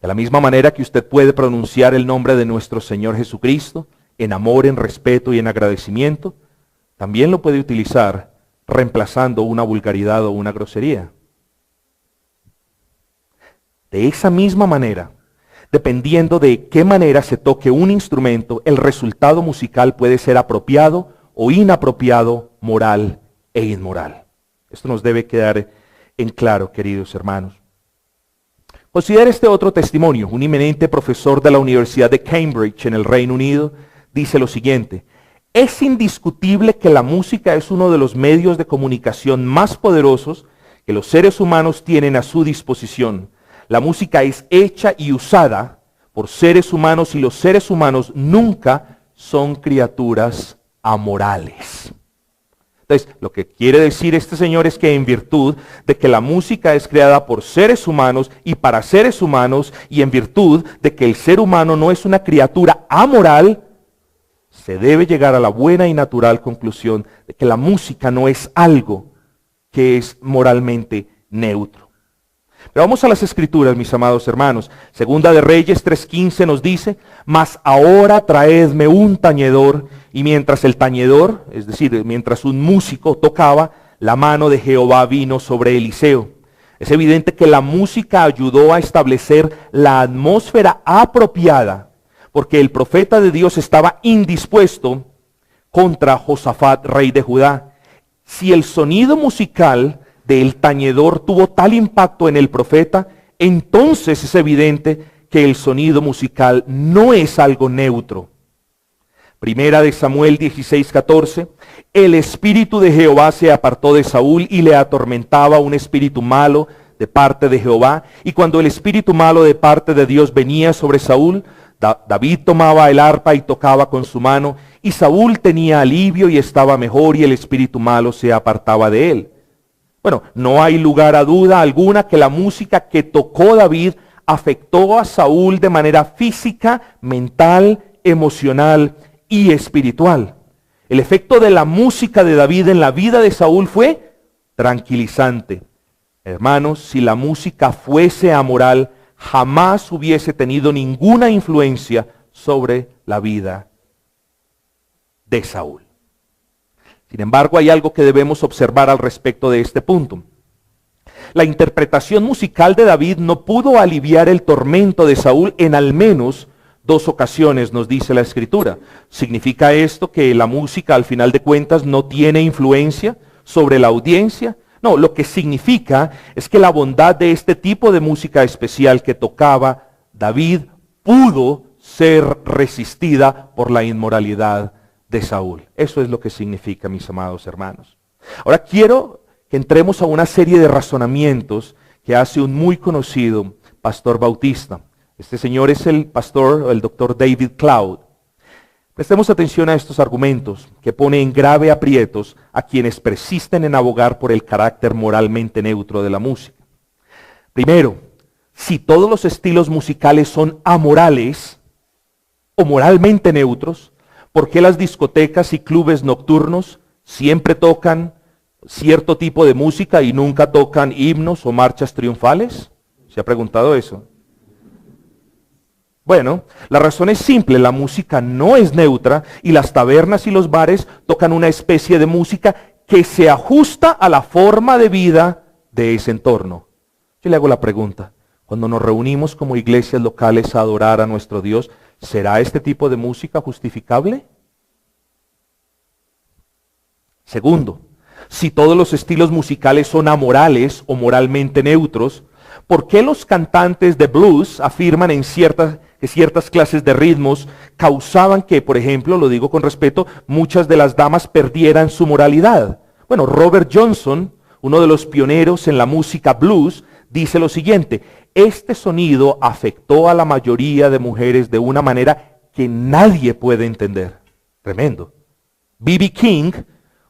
De la misma manera que usted puede pronunciar el nombre de nuestro Señor Jesucristo en amor, en respeto y en agradecimiento, también lo puede utilizar reemplazando una vulgaridad o una grosería. De esa misma manera, dependiendo de qué manera se toque un instrumento, el resultado musical puede ser apropiado o inapropiado, moral e inmoral. Esto nos debe quedar en claro, queridos hermanos. Considera este otro testimonio. Un eminente profesor de la Universidad de Cambridge en el Reino Unido dice lo siguiente: es indiscutible que la música es uno de los medios de comunicación más poderosos que los seres humanos tienen a su disposición. La música es hecha y usada por seres humanos y los seres humanos nunca son criaturas amorales. Entonces, lo que quiere decir este señor es que en virtud de que la música es creada por seres humanos y para seres humanos, y en virtud de que el ser humano no es una criatura amoral, se debe llegar a la buena y natural conclusión de que la música no es algo que es moralmente neutro. Pero vamos a las Escrituras, mis amados hermanos. Segunda de Reyes 3:15 nos dice: mas ahora traedme un tañedor. Y mientras el tañedor, es decir, mientras un músico tocaba, la mano de Jehová vino sobre Eliseo. Es evidente que la música ayudó a establecer la atmósfera apropiada, porque el profeta de Dios estaba indispuesto contra Josafat, rey de Judá. Si el sonido musical del tañedor tuvo tal impacto en el profeta, entonces es evidente que el sonido musical no es algo neutro. Primera de Samuel 16:14, el espíritu de Jehová se apartó de Saúl y le atormentaba un espíritu malo de parte de Jehová. Y cuando el espíritu malo de parte de Dios venía sobre Saúl, David tomaba el arpa y tocaba con su mano, y Saúl tenía alivio y estaba mejor, y el espíritu malo se apartaba de él. Bueno, no hay lugar a duda alguna que la música que tocó David afectó a Saúl de manera física, mental, emocional y espiritual. El efecto de la música de David en la vida de Saúl fue tranquilizante. Hermanos, si la música fuese amoral, jamás hubiese tenido ninguna influencia sobre la vida de Saúl. Sin embargo, hay algo que debemos observar al respecto de este punto. La interpretación musical de David no pudo aliviar el tormento de Saúl en al menos 2 ocasiones, nos dice la Escritura. ¿Significa esto que la música, al final de cuentas, no tiene influencia sobre la audiencia? No, lo que significa es que la bondad de este tipo de música especial que tocaba David pudo ser resistida por la inmoralidad de Saúl. Eso es lo que significa, mis amados hermanos. Ahora quiero que entremos a una serie de razonamientos que hace un muy conocido pastor bautista. Este señor es el pastor, el doctor David Cloud. Prestemos atención a estos argumentos que pone en grave aprietos a quienes persisten en abogar por el carácter moralmente neutro de la música. Primero, si todos los estilos musicales son amorales o moralmente neutros, ¿por qué las discotecas y clubes nocturnos siempre tocan cierto tipo de música y nunca tocan himnos o marchas triunfales? ¿Se ha preguntado eso? Bueno, la razón es simple, la música no es neutra y las tabernas y los bares tocan una especie de música que se ajusta a la forma de vida de ese entorno. Yo le hago la pregunta, cuando nos reunimos como iglesias locales a adorar a nuestro Dios, ¿será este tipo de música justificable? Segundo, si todos los estilos musicales son amorales o moralmente neutros, ¿por qué los cantantes de blues afirman que ciertas clases de ritmos causaban que, por ejemplo, lo digo con respeto, muchas de las damas perdieran su moralidad? Bueno, Robert Johnson, uno de los pioneros en la música blues, dice lo siguiente: este sonido afectó a la mayoría de mujeres de una manera que nadie puede entender. Tremendo. B.B. King,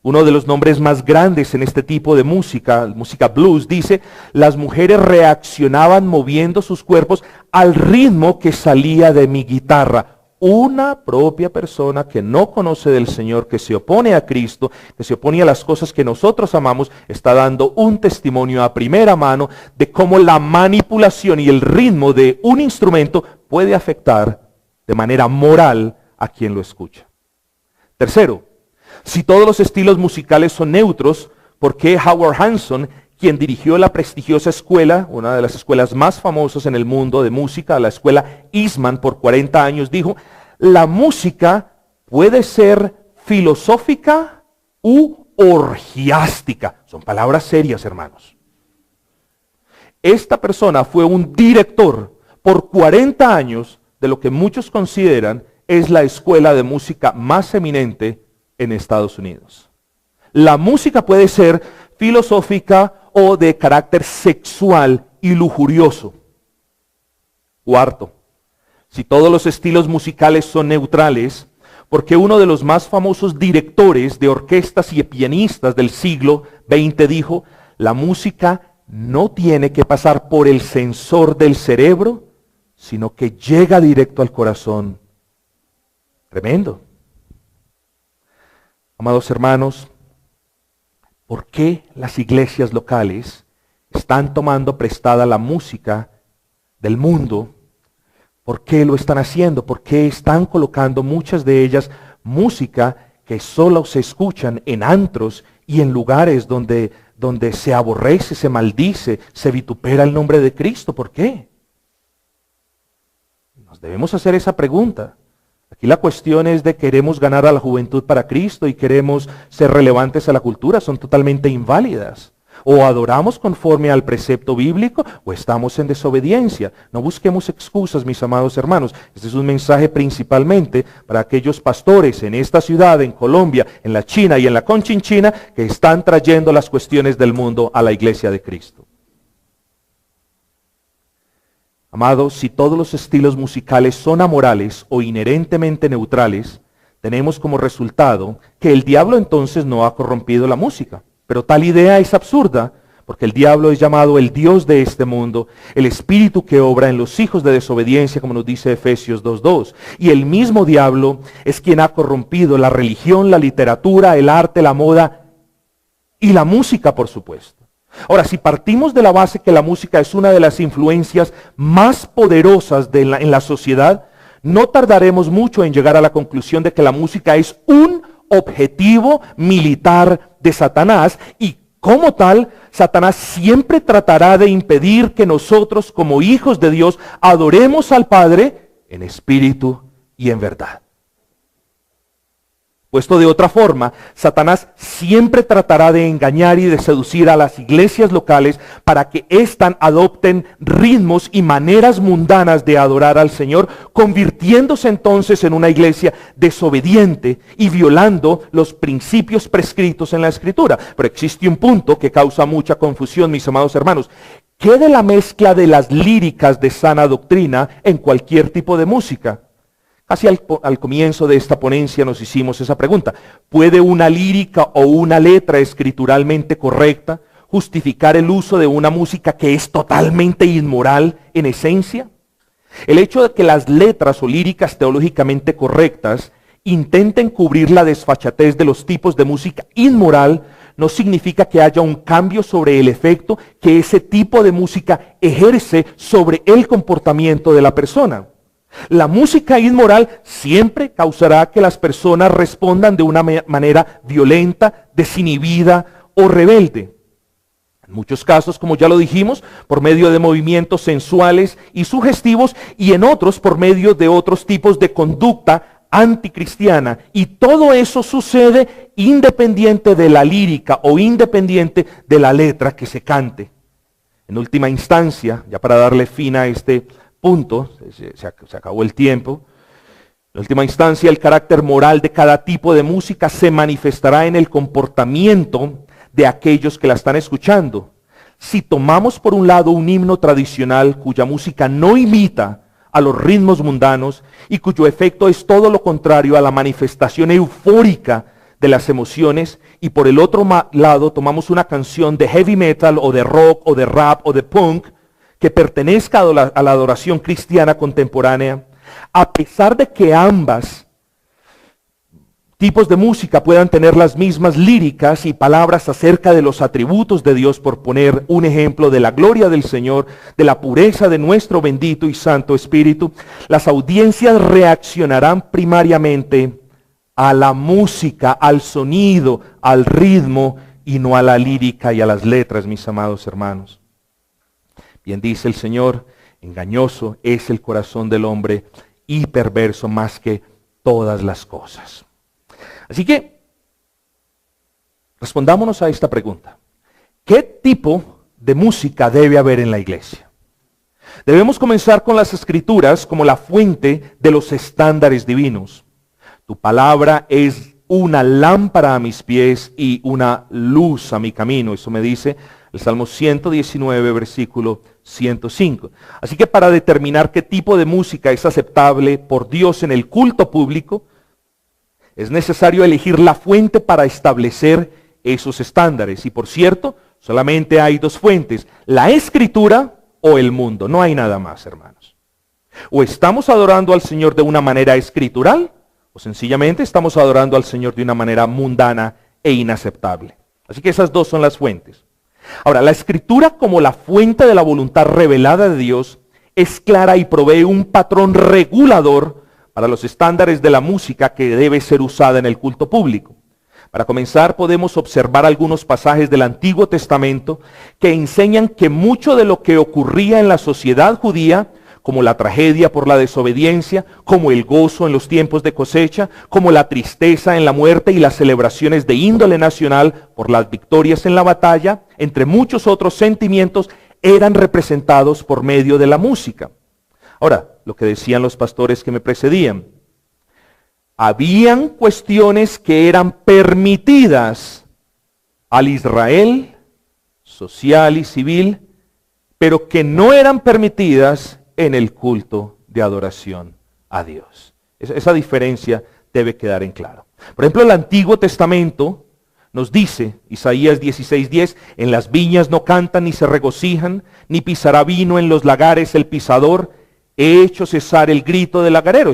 uno de los nombres más grandes en este tipo de música blues, dice, las mujeres reaccionaban moviendo sus cuerpos al ritmo que salía de mi guitarra. Una propia persona que no conoce del Señor, que se opone a Cristo, que se opone a las cosas que nosotros amamos, está dando un testimonio a primera mano de cómo la manipulación y el ritmo de un instrumento puede afectar de manera moral a quien lo escucha. Tercero, si todos los estilos musicales son neutros, ¿por qué Howard Hanson, quien dirigió la prestigiosa escuela, una de las escuelas más famosas en el mundo de música, la escuela Eastman, por 40 años, dijo, la música puede ser filosófica u orgiástica? Son palabras serias, hermanos. Esta persona fue un director por 40 años de lo que muchos consideran es la escuela de música más eminente en Estados Unidos. La música puede ser filosófica o de carácter sexual y lujurioso. Cuarto, si todos los estilos musicales son neutrales, ¿por qué uno de los más famosos directores de orquestas y pianistas del siglo XX dijo, la música no tiene que pasar por el sensor del cerebro, sino que llega directo al corazón? Tremendo. Amados hermanos, ¿por qué las iglesias locales están tomando prestada la música del mundo? ¿Por qué lo están haciendo? ¿Por qué están colocando muchas de ellas música que solo se escuchan en antros y en lugares donde donde se aborrece, se maldice, se vitupera el nombre de Cristo. ¿Por qué? Nos debemos hacer esa pregunta. Aquí la cuestión es de queremos ganar a la juventud para Cristo y queremos ser relevantes a la cultura. Son totalmente inválidas. O adoramos conforme al precepto bíblico o estamos en desobediencia. No busquemos excusas, mis amados hermanos. Este es un mensaje principalmente para aquellos pastores en esta ciudad, en Colombia, en la China y en la Conchinchina que están trayendo las cuestiones del mundo a la iglesia de Cristo. Amados, si todos los estilos musicales son amorales o inherentemente neutrales, tenemos como resultado que el diablo entonces no ha corrompido la música. Pero tal idea es absurda, porque el diablo es llamado el Dios de este mundo, el espíritu que obra en los hijos de desobediencia, como nos dice Efesios 2:2. Y el mismo diablo es quien ha corrompido la religión, la literatura, el arte, la moda y la música, por supuesto. Ahora, si partimos de la base que la música es una de las influencias más poderosas en la sociedad, no tardaremos mucho en llegar a la conclusión de que la música es un objetivo militar de Satanás y como tal, Satanás siempre tratará de impedir que nosotros como hijos de Dios adoremos al Padre en espíritu y en verdad. Puesto de otra forma, Satanás siempre tratará de engañar y de seducir a las iglesias locales para que éstas adopten ritmos y maneras mundanas de adorar al Señor, convirtiéndose entonces en una iglesia desobediente y violando los principios prescritos en la Escritura. Pero existe un punto que causa mucha confusión, mis amados hermanos. ¿Qué de la mezcla de las líricas de sana doctrina en cualquier tipo de música? Casi al comienzo de esta ponencia nos hicimos esa pregunta. ¿Puede una lírica o una letra escrituralmente correcta justificar el uso de una música que es totalmente inmoral en esencia? El hecho de que las letras o líricas teológicamente correctas intenten cubrir la desfachatez de los tipos de música inmoral no significa que haya un cambio sobre el efecto que ese tipo de música ejerce sobre el comportamiento de la persona. La música inmoral siempre causará que las personas respondan de una manera violenta, desinhibida o rebelde. En muchos casos, como ya lo dijimos, por medio de movimientos sensuales y sugestivos, y en otros por medio de otros tipos de conducta anticristiana. Y todo eso sucede independiente de la lírica o independiente de la letra que se cante. En última instancia, ya para darle fin a este punto, se acabó el tiempo. En última instancia, el carácter moral de cada tipo de música se manifestará en el comportamiento de aquellos que la están escuchando. Si tomamos por un lado un himno tradicional cuya música no imita a los ritmos mundanos y cuyo efecto es todo lo contrario a la manifestación eufórica de las emociones, y por el otro lado tomamos una canción de heavy metal o de rock o de rap o de punk que pertenezca a la adoración cristiana contemporánea, a pesar de que ambas tipos de música puedan tener las mismas líricas y palabras acerca de los atributos de Dios, por poner un ejemplo de la gloria del Señor, de la pureza de nuestro bendito y santo Espíritu, las audiencias reaccionarán primariamente a la música, al sonido, al ritmo y no a la lírica y a las letras, mis amados hermanos. Bien dice el Señor, engañoso es el corazón del hombre y perverso más que todas las cosas. Así que, respondámonos a esta pregunta. ¿Qué tipo de música debe haber en la iglesia? Debemos comenzar con las Escrituras como la fuente de los estándares divinos. Tu palabra es una lámpara a mis pies y una luz a mi camino. Eso me dice el Salmo 119, versículo 105. Así que para determinar qué tipo de música es aceptable por Dios en el culto público, es necesario elegir la fuente para establecer esos estándares. Y por cierto, solamente hay dos fuentes, la Escritura o el mundo. No hay nada más, hermanos. O estamos adorando al Señor de una manera escritural, o sencillamente estamos adorando al Señor de una manera mundana e inaceptable. Así que esas dos son las fuentes. Ahora, la Escritura como la fuente de la voluntad revelada de Dios es clara y provee un patrón regulador para los estándares de la música que debe ser usada en el culto público. Para comenzar, podemos observar algunos pasajes del Antiguo Testamento que enseñan que mucho de lo que ocurría en la sociedad judía, como la tragedia por la desobediencia, como el gozo en los tiempos de cosecha, como la tristeza en la muerte y las celebraciones de índole nacional por las victorias en la batalla, entre muchos otros sentimientos, eran representados por medio de la música. Ahora, lo que decían los pastores que me precedían, habían cuestiones que eran permitidas al Israel social y civil, pero que no eran permitidas en el culto de adoración a Dios. Esa diferencia debe quedar en claro. Por ejemplo, el Antiguo Testamento nos dice, Isaías 16:10, en las viñas no cantan ni se regocijan, ni pisará vino en los lagares el pisador, he hecho cesar el grito del lagarero.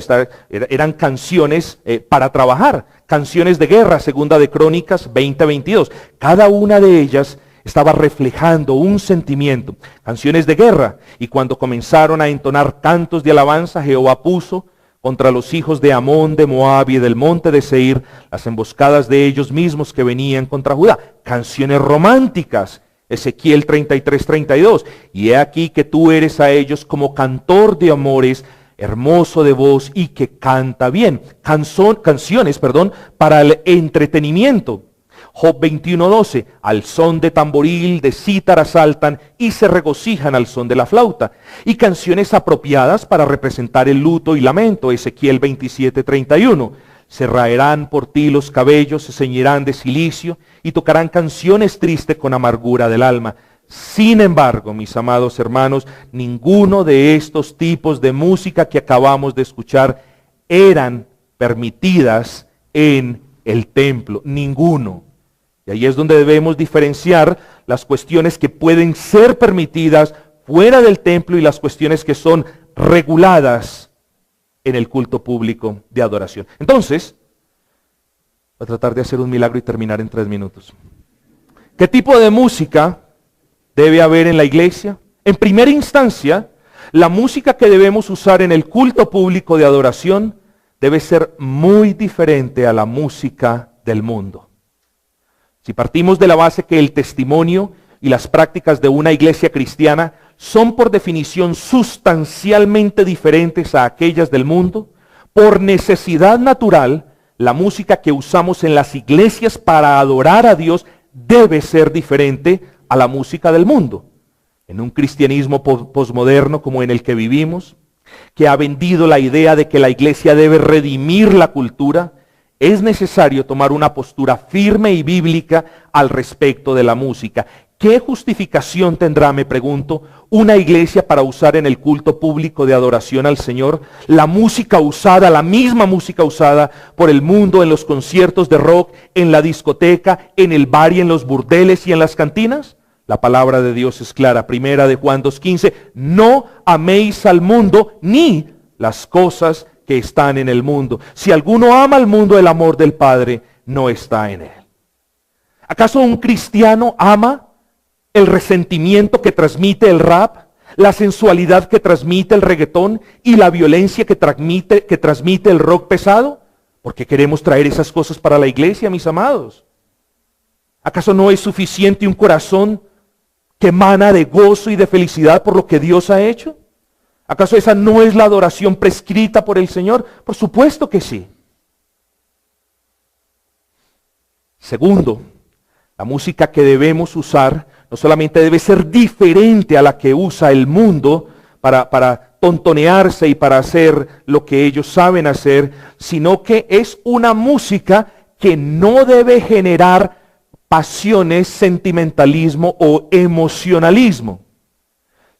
Eran canciones para trabajar, canciones de guerra, segunda de Crónicas 20:22. Cada una de ellas estaba reflejando un sentimiento, canciones de guerra. Y cuando comenzaron a entonar cantos de alabanza, Jehová puso contra los hijos de Amón, de Moab y del monte de Seir las emboscadas de ellos mismos que venían contra Judá. Canciones románticas. Ezequiel 33:32. Y he aquí que tú eres a ellos como cantor de amores, hermoso de voz y que canta bien. Canciones para el entretenimiento. Job 21:12, al son de tamboril, de cítara saltan y se regocijan al son de la flauta. Y canciones apropiadas para representar el luto y lamento. Ezequiel 27:31, se raerán por ti los cabellos, se ceñirán de cilicio y tocarán canciones tristes con amargura del alma. Sin embargo, mis amados hermanos, ninguno de estos tipos de música que acabamos de escuchar eran permitidas en el templo, ninguno. Y ahí es donde debemos diferenciar las cuestiones que pueden ser permitidas fuera del templo y las cuestiones que son reguladas en el culto público de adoración. Entonces, voy a tratar de hacer un milagro y terminar en 3 minutos. ¿Qué tipo de música debe haber en la iglesia? En primera instancia, la música que debemos usar en el culto público de adoración debe ser muy diferente a la música del mundo. Si partimos de la base que el testimonio y las prácticas de una iglesia cristiana son por definición sustancialmente diferentes a aquellas del mundo, por necesidad natural, la música que usamos en las iglesias para adorar a Dios debe ser diferente a la música del mundo. En un cristianismo posmoderno como en el que vivimos, que ha vendido la idea de que la iglesia debe redimir la cultura, es necesario tomar una postura firme y bíblica al respecto de la música. ¿Qué justificación tendrá, me pregunto, una iglesia para usar en el culto público de adoración al Señor la música usada, la misma música usada por el mundo en los conciertos de rock, en la discoteca, en el bar y en los burdeles y en las cantinas? La palabra de Dios es clara. Primera de Juan 2:15, no améis al mundo ni las cosas que están en el mundo. Si alguno ama al mundo, el amor del Padre no está en él. ¿Acaso un cristiano ama el resentimiento que transmite el rap, la sensualidad que transmite el reggaetón y la violencia que transmite el rock pesado? Porque queremos traer esas cosas para la iglesia, mis amados. ¿Acaso no es suficiente un corazón que emana de gozo y de felicidad por lo que Dios ha hecho? ¿Acaso esa no es la adoración prescrita por el Señor? Por supuesto que sí. Segundo, la música que debemos usar no solamente debe ser diferente a la que usa el mundo para tontonearse y para hacer lo que ellos saben hacer, sino que es una música que no debe generar pasiones, sentimentalismo o emocionalismo.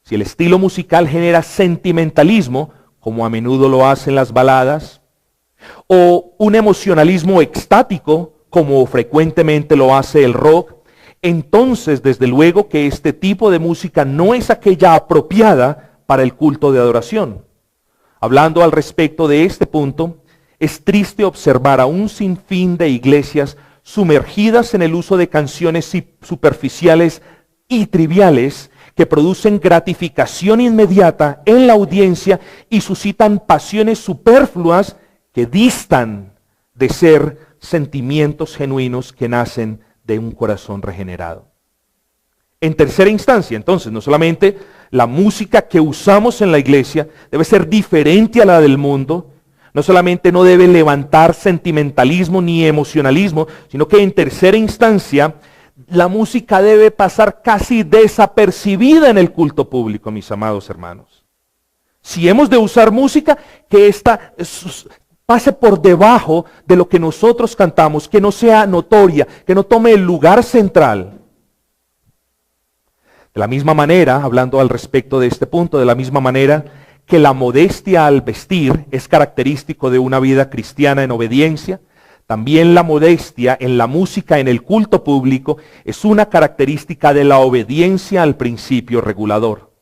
Si el estilo musical genera sentimentalismo, como a menudo lo hacen las baladas, o un emocionalismo extático, como frecuentemente lo hace el rock, entonces desde luego que este tipo de música no es aquella apropiada para el culto de adoración. Hablando al respecto de este punto, es triste observar a un sinfín de iglesias sumergidas en el uso de canciones superficiales y triviales que producen gratificación inmediata en la audiencia y suscitan pasiones superfluas que distan de ser sentimientos genuinos que nacen de un corazón regenerado. En tercera instancia, entonces, no solamente la música que usamos en la iglesia debe ser diferente a la del mundo, no solamente no debe levantar sentimentalismo ni emocionalismo, sino que en tercera instancia, la música debe pasar casi desapercibida en el culto público, mis amados hermanos. Si hemos de usar música, que ésta pase por debajo de lo que nosotros cantamos, que no sea notoria, que no tome el lugar central. De la misma manera, hablando al respecto de este punto, de la misma manera que la modestia al vestir es característico de una vida cristiana en obediencia, también la modestia en la música en el culto público es una característica de la obediencia al principio regulador.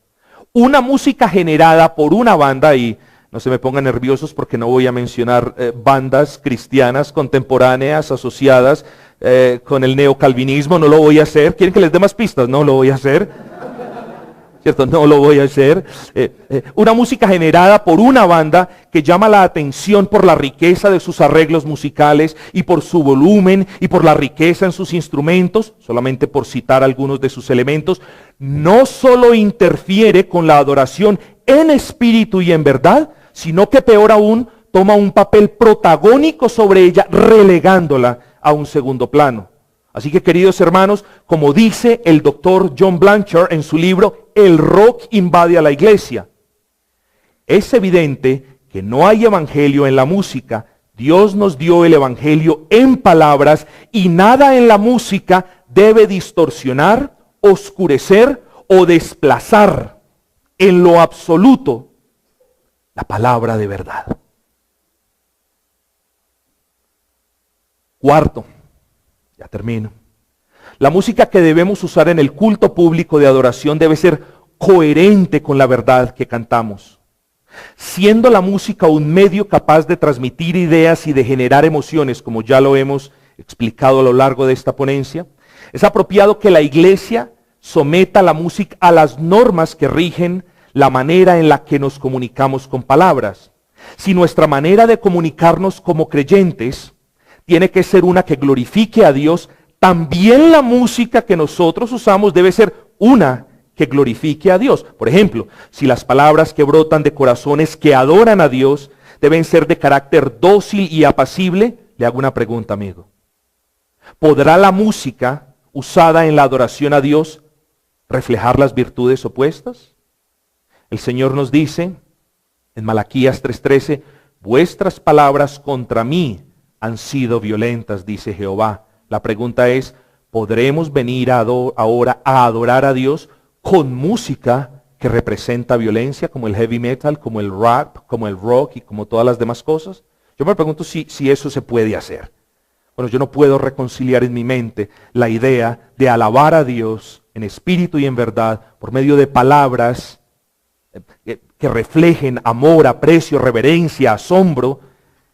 Una música generada por una banda, y no se me pongan nerviosos porque no voy a mencionar bandas cristianas contemporáneas asociadas con el neocalvinismo, no lo voy a hacer. ¿Quieren que les dé más pistas? No lo voy a hacer. ¿Cierto? No lo voy a hacer. Una música generada por una banda que llama la atención por la riqueza de sus arreglos musicales y por su volumen y por la riqueza en sus instrumentos, solamente por citar algunos de sus elementos, no solo interfiere con la adoración en espíritu y en verdad, sino que peor aún, toma un papel protagónico sobre ella, relegándola a un segundo plano. Así que, queridos hermanos, como dice el doctor John Blanchard en su libro El rock invade a la iglesia, es evidente que no hay evangelio en la música. Dios nos dio el evangelio en palabras y nada en la música debe distorsionar, oscurecer o desplazar en lo absoluto la palabra de verdad. Cuarto, ya termino. La música que debemos usar en el culto público de adoración debe ser coherente con la verdad que cantamos. Siendo la música un medio capaz de transmitir ideas y de generar emociones, como ya lo hemos explicado a lo largo de esta ponencia, es apropiado que la iglesia someta la música a las normas que rigen la manera en la que nos comunicamos con palabras. Si nuestra manera de comunicarnos como creyentes tiene que ser una que glorifique a Dios, también la música que nosotros usamos debe ser una que glorifique a Dios. Por ejemplo, si las palabras que brotan de corazones que adoran a Dios deben ser de carácter dócil y apacible, le hago una pregunta, amigo. ¿Podrá la música usada en la adoración a Dios reflejar las virtudes opuestas? El Señor nos dice en Malaquías 3:13, vuestras palabras contra mí han sido violentas, dice Jehová. La pregunta es, ¿podremos venir ahora a adorar a Dios con música que representa violencia, como el heavy metal, como el rap, como el rock y como todas las demás cosas? Yo me pregunto si eso se puede hacer. Bueno, yo no puedo reconciliar en mi mente la idea de alabar a Dios en espíritu y en verdad por medio de palabras que reflejen amor, aprecio, reverencia, asombro,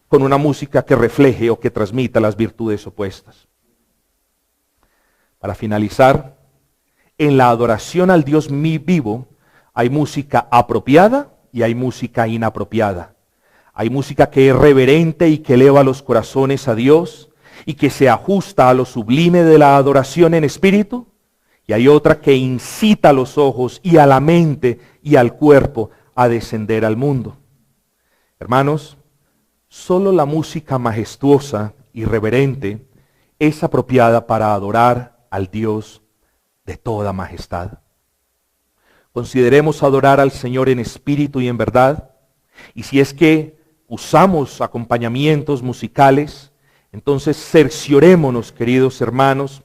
con una música que refleje o que transmita las virtudes opuestas. Para finalizar, en la adoración al Dios vivo hay música apropiada y hay música inapropiada. Hay música que es reverente y que eleva los corazones a Dios y que se ajusta a lo sublime de la adoración en espíritu, y hay otra que incita a los ojos y a la mente y al cuerpo a descender al mundo. Hermanos, solo la música majestuosa y reverente es apropiada para adorar al Dios de toda majestad. Consideremos adorar al Señor en espíritu y en verdad, y si es que usamos acompañamientos musicales, entonces cerciorémonos, queridos hermanos,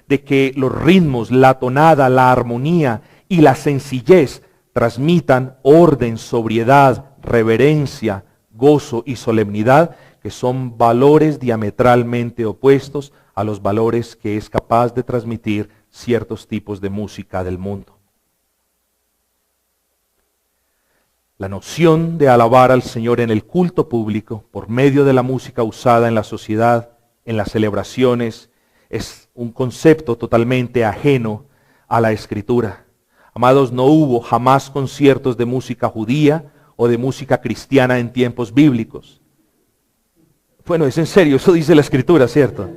de que los ritmos, la tonada, la armonía y la sencillez transmitan orden, sobriedad, reverencia, gozo y solemnidad, que son valores diametralmente opuestos a los valores que es capaz de transmitir ciertos tipos de música del mundo. La noción de alabar al Señor en el culto público por medio de la música usada en la sociedad, en las celebraciones, es un concepto totalmente ajeno a la Escritura. Amados, no hubo jamás conciertos de música judía o de música cristiana en tiempos bíblicos. Bueno, es en serio, eso dice la Escritura, ¿cierto?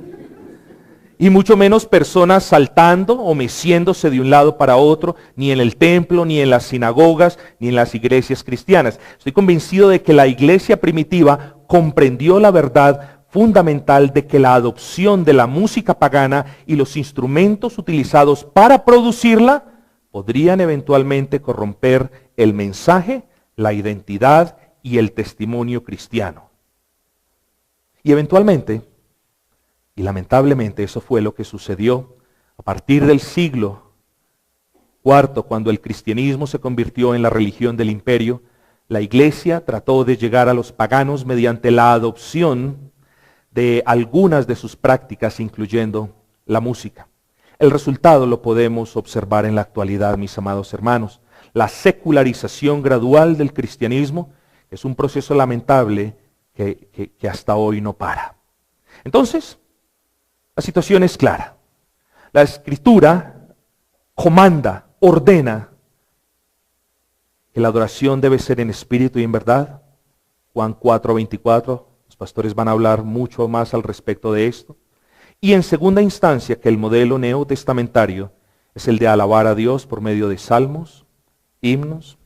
Y mucho menos personas saltando o meciéndose de un lado para otro, ni en el templo, ni en las sinagogas, ni en las iglesias cristianas. Estoy convencido de que la iglesia primitiva comprendió la verdad fundamental de que la adopción de la música pagana y los instrumentos utilizados para producirla podrían eventualmente corromper el mensaje, la identidad y el testimonio cristiano. Y eventualmente, y lamentablemente eso fue lo que sucedió a partir del siglo IV, cuando el cristianismo se convirtió en la religión del imperio, la iglesia trató de llegar a los paganos mediante la adopción de algunas de sus prácticas, incluyendo la música. El resultado lo podemos observar en la actualidad, mis amados hermanos. La secularización gradual del cristianismo es un proceso lamentable que hasta hoy no para. Entonces, la situación es clara. La Escritura comanda, ordena que la adoración debe ser en espíritu y en verdad. Juan 4:24, los pastores van a hablar mucho más al respecto de esto. Y en segunda instancia, que el modelo neotestamentario es el de alabar a Dios por medio de salmos, himnos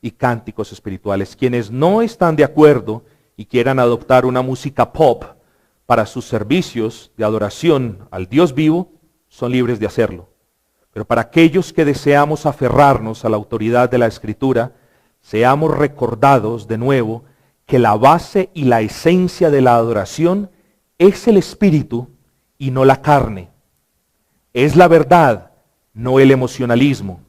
y cánticos espirituales. Quienes no están de acuerdo y quieran adoptar una música pop para sus servicios de adoración al Dios vivo, son libres de hacerlo. Pero para aquellos que deseamos aferrarnos a la autoridad de la Escritura, seamos recordados de nuevo que la base y la esencia de la adoración es el espíritu y no la carne. Es la verdad, no el emocionalismo.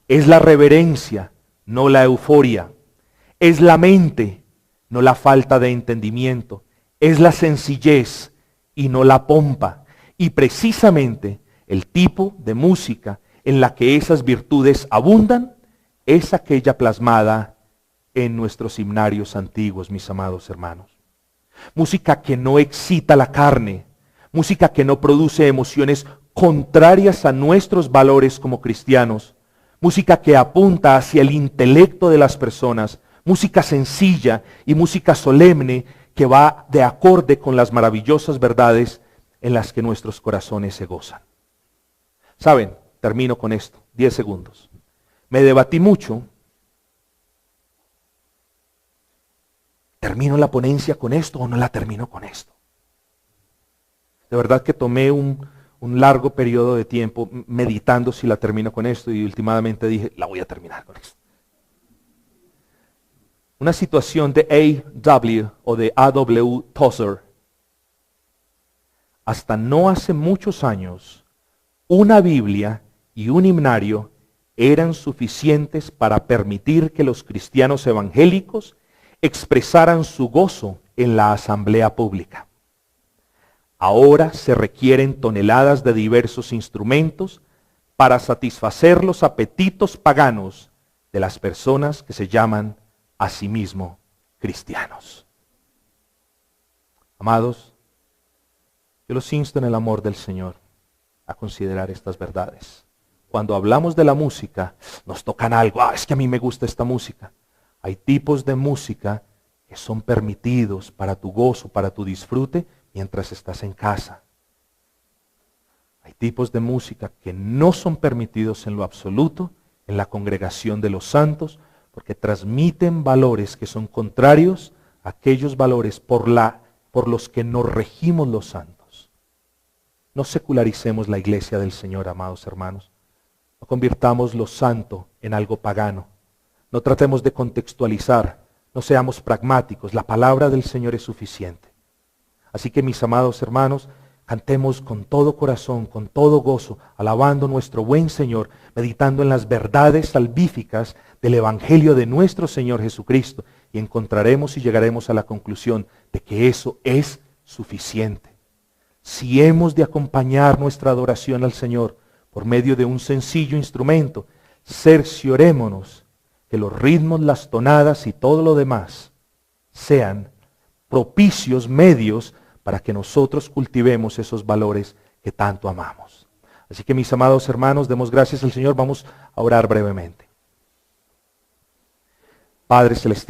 Es la reverencia, no la euforia. Es la mente, no la falta de entendimiento. Es la sencillez y no la pompa. Y precisamente el tipo de música en la que esas virtudes abundan es aquella plasmada en nuestros himnarios antiguos, mis amados hermanos. Música que no excita la carne, música que no produce emociones contrarias a nuestros valores como cristianos, música que apunta hacia el intelecto de las personas, música sencilla y música solemne que va de acorde con las maravillosas verdades en las que nuestros corazones se gozan. ¿Saben? Termino con esto, 10 segundos. Me debatí mucho. ¿Termino la ponencia con esto o no la termino con esto? De verdad que tomé un largo periodo de tiempo meditando si la termino con esto y últimamente dije, la voy a terminar con esto. Una situación de A.W. o de A.W. Tozer. Hasta no hace muchos años, una Biblia y un himnario eran suficientes para permitir que los cristianos evangélicos expresaran su gozo en la asamblea pública. Ahora se requieren toneladas de diversos instrumentos para satisfacer los apetitos paganos de las personas que se llaman a sí mismos cristianos. Amados, yo los insto en el amor del Señor a considerar estas verdades. Cuando hablamos de la música, nos tocan algo. Es que a mí me gusta esta música. Hay tipos de música que son permitidos para tu gozo, para tu disfrute, mientras estás en casa. Hay tipos de música que no son permitidos en lo absoluto en la congregación de los santos, porque transmiten valores que son contrarios a aquellos valores por los que nos regimos los santos. No secularicemos la iglesia del Señor, amados hermanos. No convirtamos lo santo en algo pagano. No tratemos de contextualizar. No seamos pragmáticos. La palabra del Señor es suficiente. Así que, mis amados hermanos, cantemos con todo corazón, con todo gozo, alabando a nuestro buen Señor, meditando en las verdades salvíficas del Evangelio de nuestro Señor Jesucristo, y encontraremos y llegaremos a la conclusión de que eso es suficiente. Si hemos de acompañar nuestra adoración al Señor por medio de un sencillo instrumento, cerciorémonos que los ritmos, las tonadas y todo lo demás sean propicios medios para que nosotros cultivemos esos valores que tanto amamos. Así que, mis amados hermanos, demos gracias al Señor. Vamos a orar brevemente. Padre Celestial,